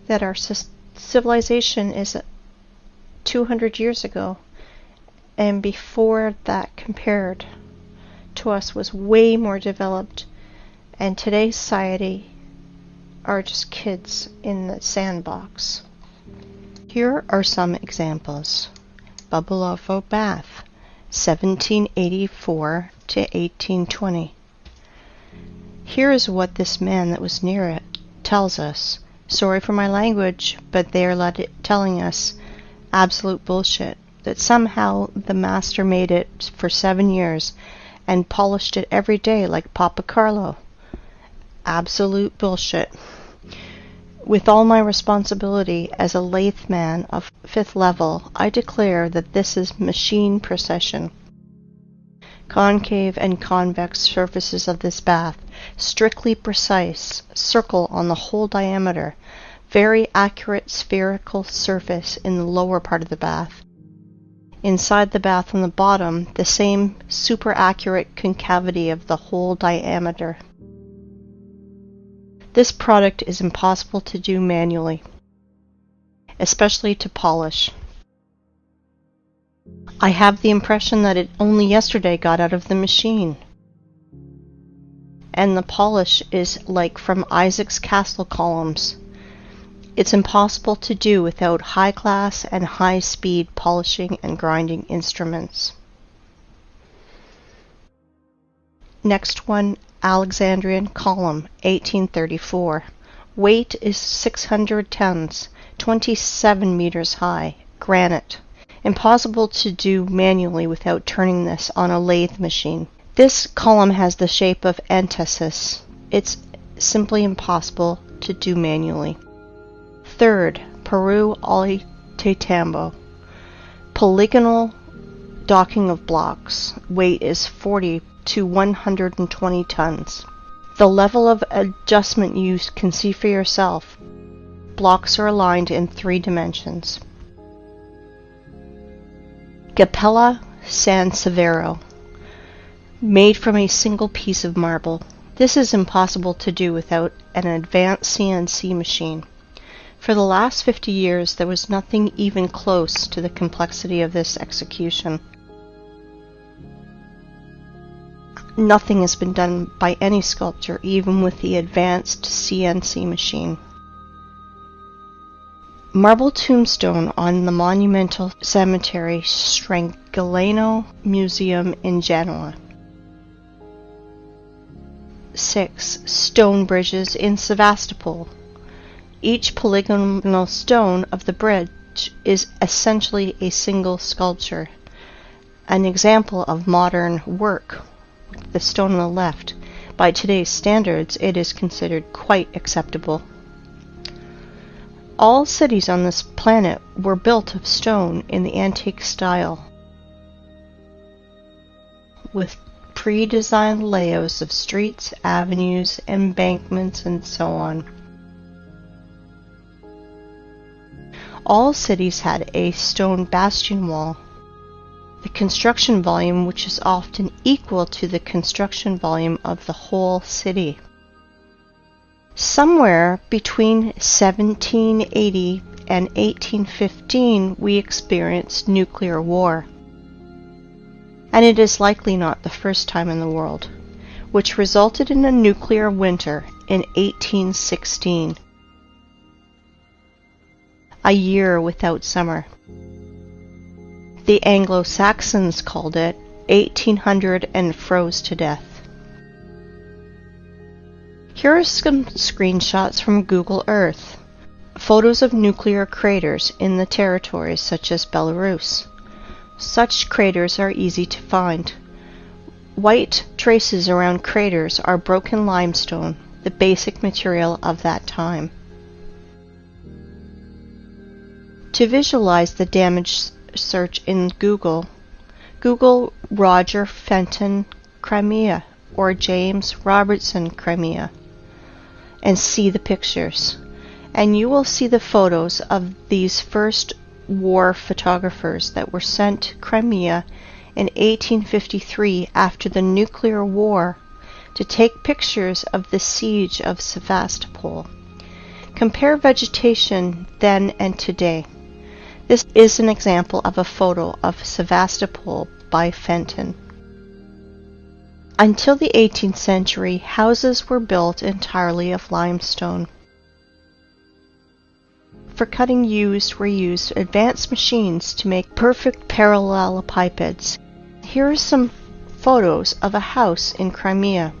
that our civilization is 200 years ago, and before that compared to us was way more developed, and today's society are just kids in the sandbox. Here are some examples. Bubbleovo Bath, 1784 to 1820. Here is what this man that was near it tells us. Sorry for my language, but they are telling us absolute bullshit. That somehow the master made it for 7 years and polished it every day like Papa Carlo. Absolute bullshit. With all my responsibility as a lathe man of 5th level, I declare that this is machine precision. Concave and convex surfaces of this bath, strictly precise, circle on the whole diameter, very accurate spherical surface in the lower part of the bath. Inside the bath on the bottom, the same super accurate concavity of the whole diameter. This product is impossible to do manually, especially to polish. I have the impression that it only yesterday got out of the machine. And the polish is like from Isaac's castle columns. It's impossible to do without high-class and high-speed polishing and grinding instruments. Next one, Alexandrian column, 1834. Weight is 600 tons, 27 meters high, granite. Impossible to do manually without turning this on a lathe machine. This column has the shape of antithesis. It's simply impossible to do manually. Third, Peru Ollantaytambo. Polygonal docking of blocks. Weight is 40 to 120 tons. The level of adjustment you can see for yourself. Blocks are aligned in 3 dimensions. Capella San Severo. Made from a single piece of marble. This is impossible to do without an advanced CNC machine. For the last 50 years, there was nothing even close to the complexity of this execution. Nothing has been done by any sculptor, even with the advanced CNC machine. Marble tombstone on the Monumental Cemetery Strangolano Museum in Genoa. 6. Stone bridges in Sevastopol. Each polygonal stone of the bridge is essentially a single sculpture. An example of modern work, the stone on the left. By today's standards, it is considered quite acceptable. All cities on this planet were built of stone in the antique style, with pre-designed layouts of streets, avenues, embankments, and so on. All cities had a stone bastion wall, the construction volume which is often equal to the construction volume of the whole city. Somewhere between 1780 and 1815 we experienced nuclear war, and it is likely not the first time in the world, which resulted in a nuclear winter in 1816. A year without summer. The Anglo-Saxons called it 1800 and froze to death. Here are some screenshots from Google Earth. Photos of nuclear craters in the territories such as Belarus. Such craters are easy to find. White traces around craters are broken limestone, the basic material of that time. To visualize the damage, search in Google Roger Fenton Crimea or James Robertson Crimea and see the pictures. And you will see the photos of these first war photographers that were sent to Crimea in 1853 after the nuclear war to take pictures of the siege of Sevastopol. Compare vegetation then and today. This is an example of a photo of Sevastopol by Fenton. Until the 18th century, houses were built entirely of limestone. for cutting were used advanced machines to make perfect parallelepipeds. Here are some photos of a house in Crimea.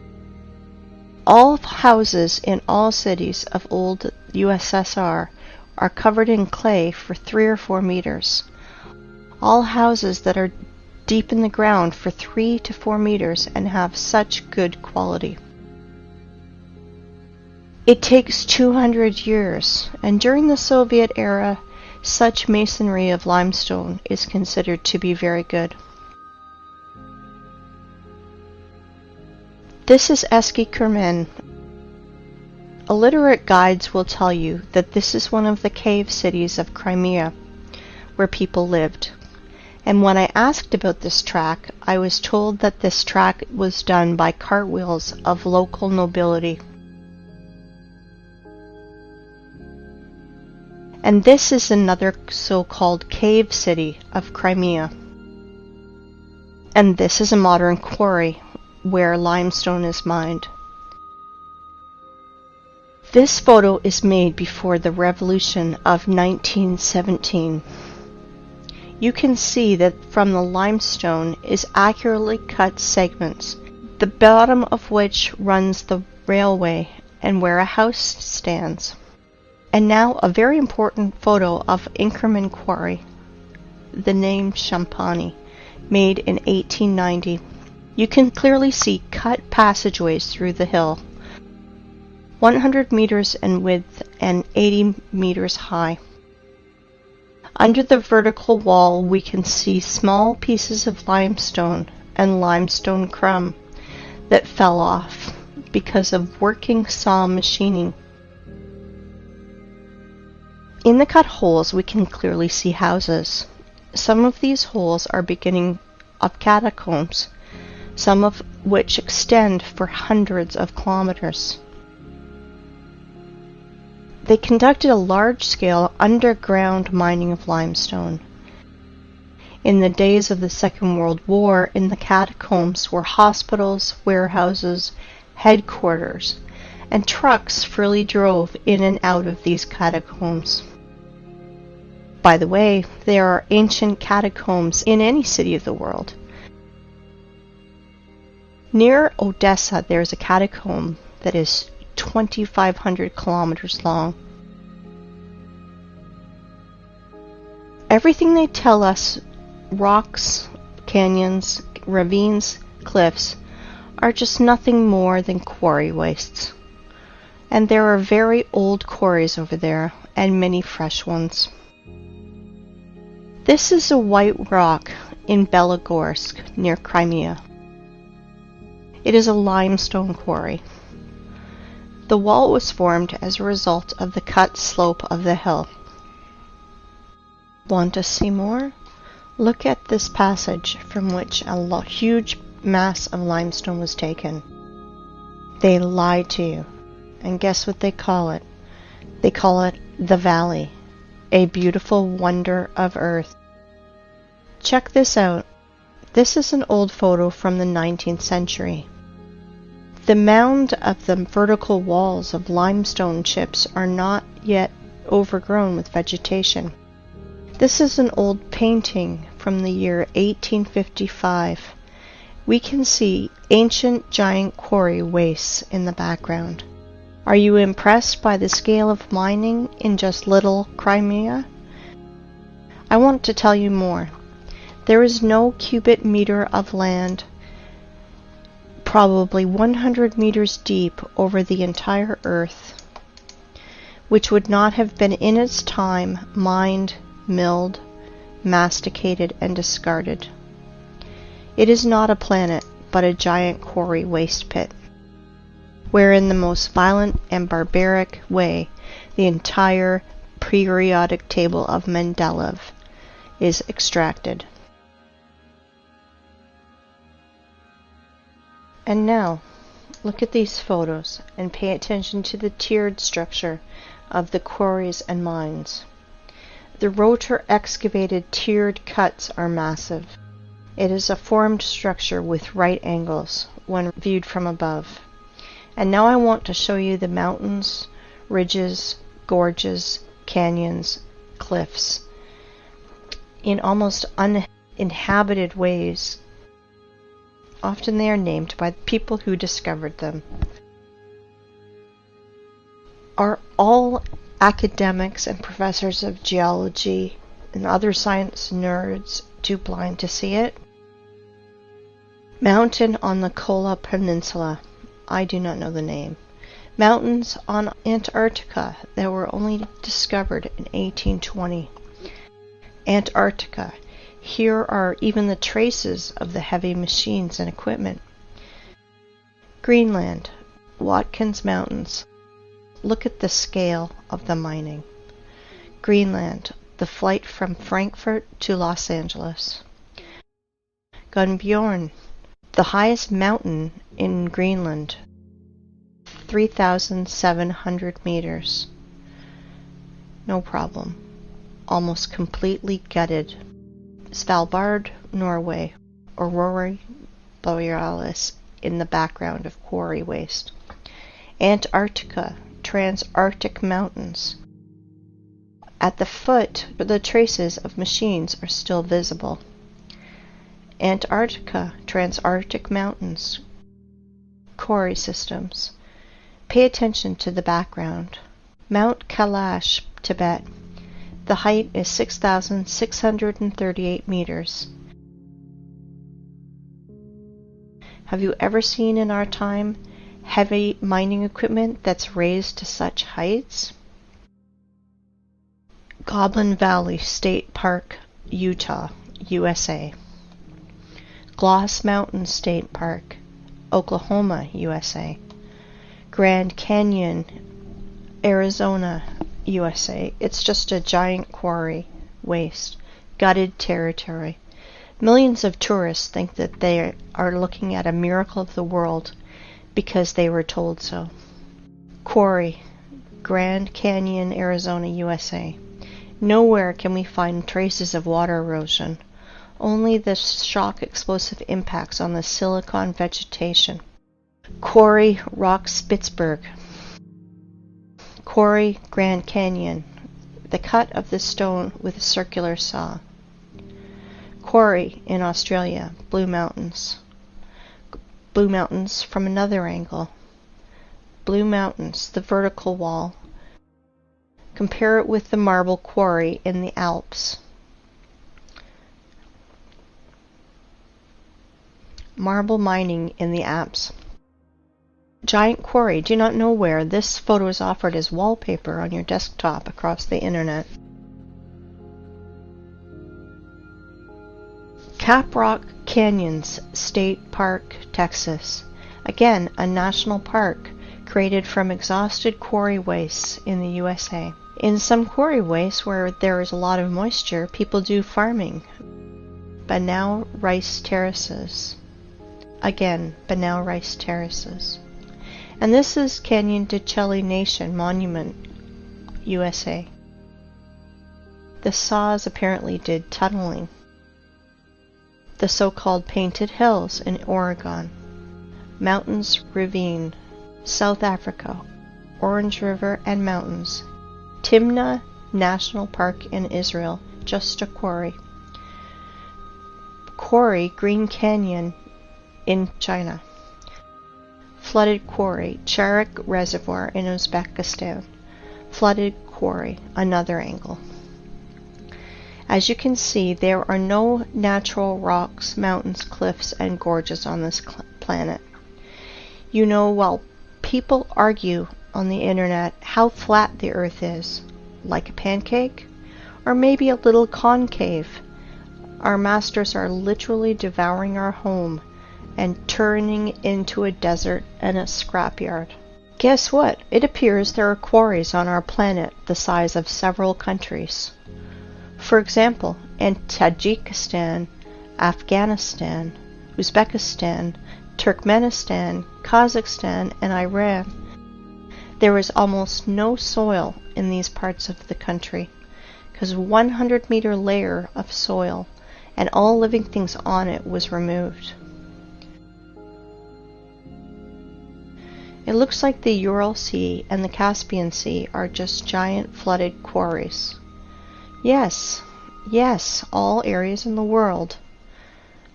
All houses in all cities of old USSR are covered in clay for 3 or 4 meters. All houses that are deep in the ground for 3 to 4 meters and have such good quality. It takes 200 years, and during the Soviet era, such masonry of limestone is considered to be very good. This is Eski Kermen. Illiterate guides will tell you that this is one of the cave cities of Crimea, where people lived. And when I asked about this track, I was told that this track was done by cartwheels of local nobility. And this is another so-called cave city of Crimea. And this is a modern quarry where limestone is mined. This photo is made before the revolution of 1917. You can see that from the limestone is accurately cut segments, the bottom of which runs the railway and where a house stands. And now a very important photo of Inkerman Quarry, the name Champani, made in 1890. You can clearly see cut passageways through the hill, 100 meters in width and 80 meters high. Under the vertical wall we can see small pieces of limestone and limestone crumb that fell off because of working saw machining. In the cut holes we can clearly see houses. Some of these holes are beginning of catacombs, some of which extend for hundreds of kilometers. They conducted a large-scale underground mining of limestone. In the days of the Second World War, in the catacombs were hospitals, warehouses, headquarters, and trucks freely drove in and out of these catacombs. By the way, there are ancient catacombs in any city of the world. Near Odessa, there is a catacomb that is 2,500 kilometers long. Everything they tell us, rocks, canyons, ravines, cliffs, are just nothing more than quarry wastes. And there are very old quarries over there, and many fresh ones. This is a white rock in Belogorsk, near Crimea. It is a limestone quarry. The wall was formed as a result of the cut slope of the hill. Want to see more? Look at this passage from which a huge mass of limestone was taken. They lied to you. And guess what they call it? They call it the Valley, a beautiful wonder of earth. Check this out. This is an old photo from the 19th century. The mound of the vertical walls of limestone chips are not yet overgrown with vegetation. This is an old painting from the year 1855. We can see ancient giant quarry wastes in the background. Are you impressed by the scale of mining in just little Crimea? I want to tell you more. There is no cubic meter of land, probably 100 meters deep over the entire earth, which would not have been in its time mined, milled, masticated, and discarded. It is not a planet, but a giant quarry waste pit, where in the most violent and barbaric way the entire periodic table of Mendeleev is extracted. And now, look at these photos and pay attention to the tiered structure of the quarries and mines. The rotor excavated tiered cuts are massive. It is a formed structure with right angles when viewed from above. And now I want to show you the mountains, ridges, gorges, canyons, cliffs, in almost uninhabited ways. Often they are named by the people who discovered them. Are all academics and professors of geology and other science nerds too blind to see it? Mountain on the Kola Peninsula. I do not know the name. Mountains on Antarctica that were only discovered in 1820. Antarctica. Here are even the traces of the heavy machines and equipment. Greenland. Watkins Mountains. Look at the scale of the mining. Greenland. The flight from Frankfurt to Los Angeles. Gunbjorn. The highest mountain in Greenland. 3,700 meters. No problem. Almost completely gutted. Svalbard, Norway. Aurora Borealis in the background of quarry waste. Antarctica, Transantarctic Mountains. At the foot, the traces of machines are still visible. Antarctica, Transantarctic Mountains. Quarry systems. Pay attention to the background. Mount Kailash, Tibet. The height is 6,638 meters. Have you ever seen in our time heavy mining equipment that's raised to such heights? Goblin Valley State Park, Utah, USA. Gloss Mountain State Park, Oklahoma, USA. Grand Canyon, Arizona, USA. It's just a giant quarry, waste, gutted territory. Millions of tourists think that they are looking at a miracle of the world because they were told so. Quarry, Grand Canyon, Arizona, USA. Nowhere can we find traces of water erosion, only the shock explosive impacts on the silicon vegetation. Quarry, Rock Spitzberg. Quarry, Grand Canyon. The cut of the stone with a circular saw. Quarry in Australia, Blue Mountains. Blue Mountains from another angle. Blue Mountains, the vertical wall. Compare it with the marble quarry in the Alps. Marble mining in the Alps. Giant quarry. Do not know where. This photo is offered as wallpaper on your desktop across the internet. Caprock Canyons State Park, Texas. Again, a national park created from exhausted quarry wastes in the USA. In some quarry wastes where there is a lot of moisture, people do farming. Banao rice terraces. Again, Banao rice terraces. And this is Canyon de Chelly Nation Monument, USA. The saws apparently did tunneling. The so-called Painted Hills in Oregon. Mountains Ravine, South Africa. Orange River and Mountains. Timna National Park in Israel, just a quarry. Quarry, Green Canyon in China. Flooded quarry, Charak Reservoir in Uzbekistan. Flooded quarry, another angle. As you can see, there are no natural rocks, mountains, cliffs, and gorges on this planet. You know, while people argue on the internet how flat the earth is, like a pancake, or maybe a little concave, our masters are literally devouring our home and turning into a desert and a scrapyard. Guess what? It appears there are quarries on our planet the size of several countries. For example, in Tajikistan, Afghanistan, Uzbekistan, Turkmenistan, Kazakhstan, and Iran, there is almost no soil in these parts of the country, because a 100-meter layer of soil and all living things on it was removed. It looks like the Ural Sea and the Caspian Sea are just giant flooded quarries. Yes, all areas in the world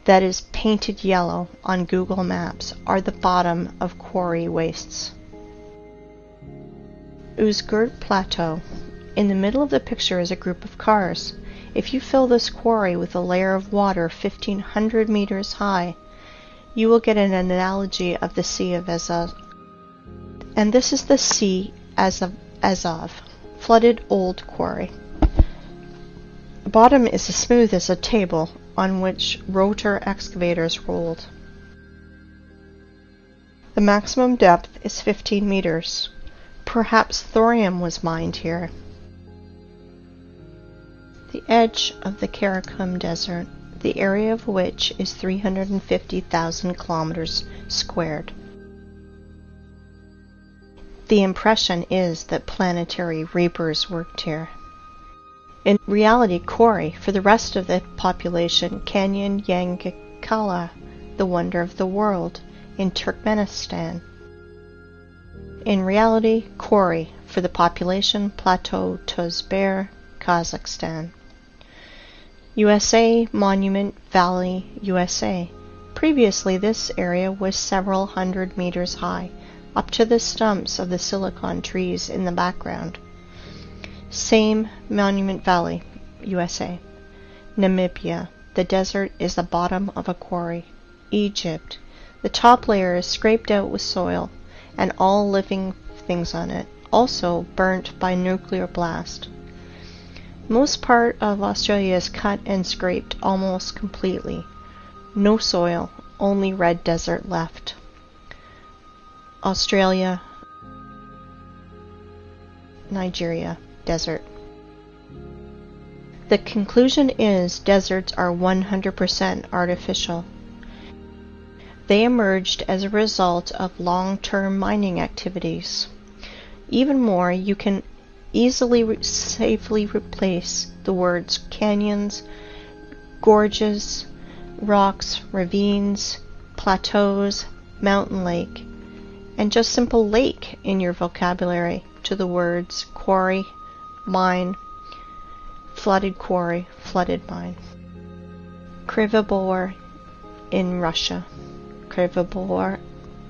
that is painted yellow on Google Maps are the bottom of quarry wastes. Uzgurt Plateau. In the middle of the picture is a group of cars. If you fill this quarry with a layer of water 1,500 meters high, you will get an analogy of the Sea of Azov. And this is the Sea of Azov, flooded old quarry. The bottom is as smooth as a table on which rotor excavators rolled. The maximum depth is 15 meters. Perhaps thorium was mined here. The edge of the Karakum Desert, the area of which is 350,000 kilometers squared. The impression is that planetary reapers worked here. In reality, Kori, for the rest of the population, Canyon Yangakala, the wonder of the world, in Turkmenistan. In reality, Kori, for the population, Plateau Tozber, Kazakhstan. USA Monument Valley, USA. Previously, this area was several hundred meters high, up to the stumps of the silicon trees in the background. Same Monument Valley, USA. Namibia. The desert is the bottom of a quarry. Egypt. The top layer is scraped out with soil and all living things on it, also burnt by nuclear blast. Most part of Australia is cut and scraped almost completely. No soil, only red desert left. Australia, Nigeria, desert. The conclusion is deserts are 100% artificial. They emerged as a result of long-term mining activities. Even more, you can easily safely replace the words canyons, gorges, rocks, ravines, plateaus, mountain lake, and just simple lake in your vocabulary to the words quarry, mine, flooded quarry, flooded mine. Krivobor in Russia. Krivobor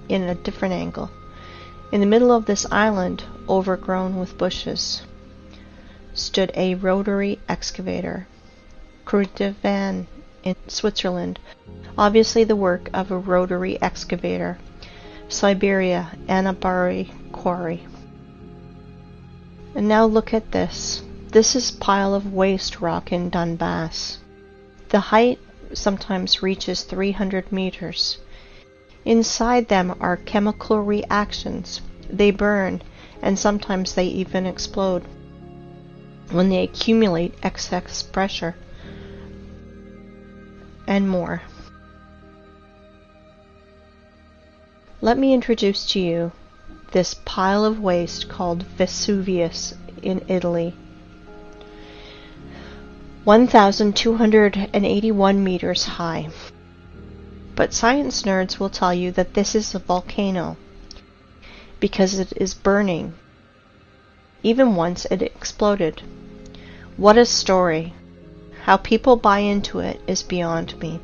in a different angle. In the middle of this island, overgrown with bushes, stood a rotary excavator. Kruitvann in Switzerland, obviously the work of a rotary excavator. Siberia, Anabari Quarry. And now look at this. This is pile of waste rock in Donbass. The height sometimes reaches 300 meters. Inside them are chemical reactions. They burn, and sometimes they even explode when they accumulate excess pressure, and more. Let me introduce to you this pile of waste called Vesuvius in Italy. 1,281 meters high. But science nerds will tell you that this is a volcano because it is burning, even once it exploded. What a story. How people buy into it is beyond me.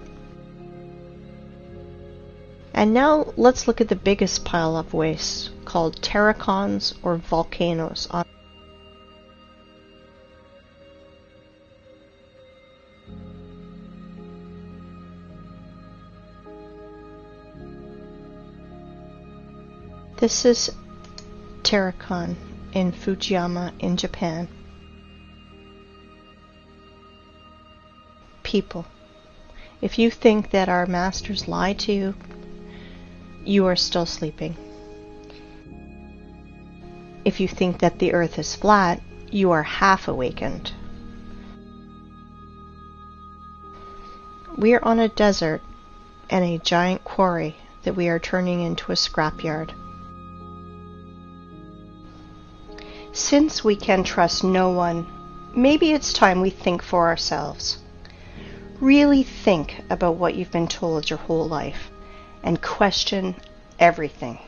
And now let's look at the biggest pile of waste, called terracons or volcanoes. This is Terracon in Fujiyama in Japan. People, if you think that our masters lie to you, you are still sleeping. If you think that the earth is flat, you are half awakened. We are on a desert and a giant quarry that we are turning into a scrapyard. Since we can trust no one, maybe it's time we think for ourselves. Really think about what you've been told your whole life and question everything.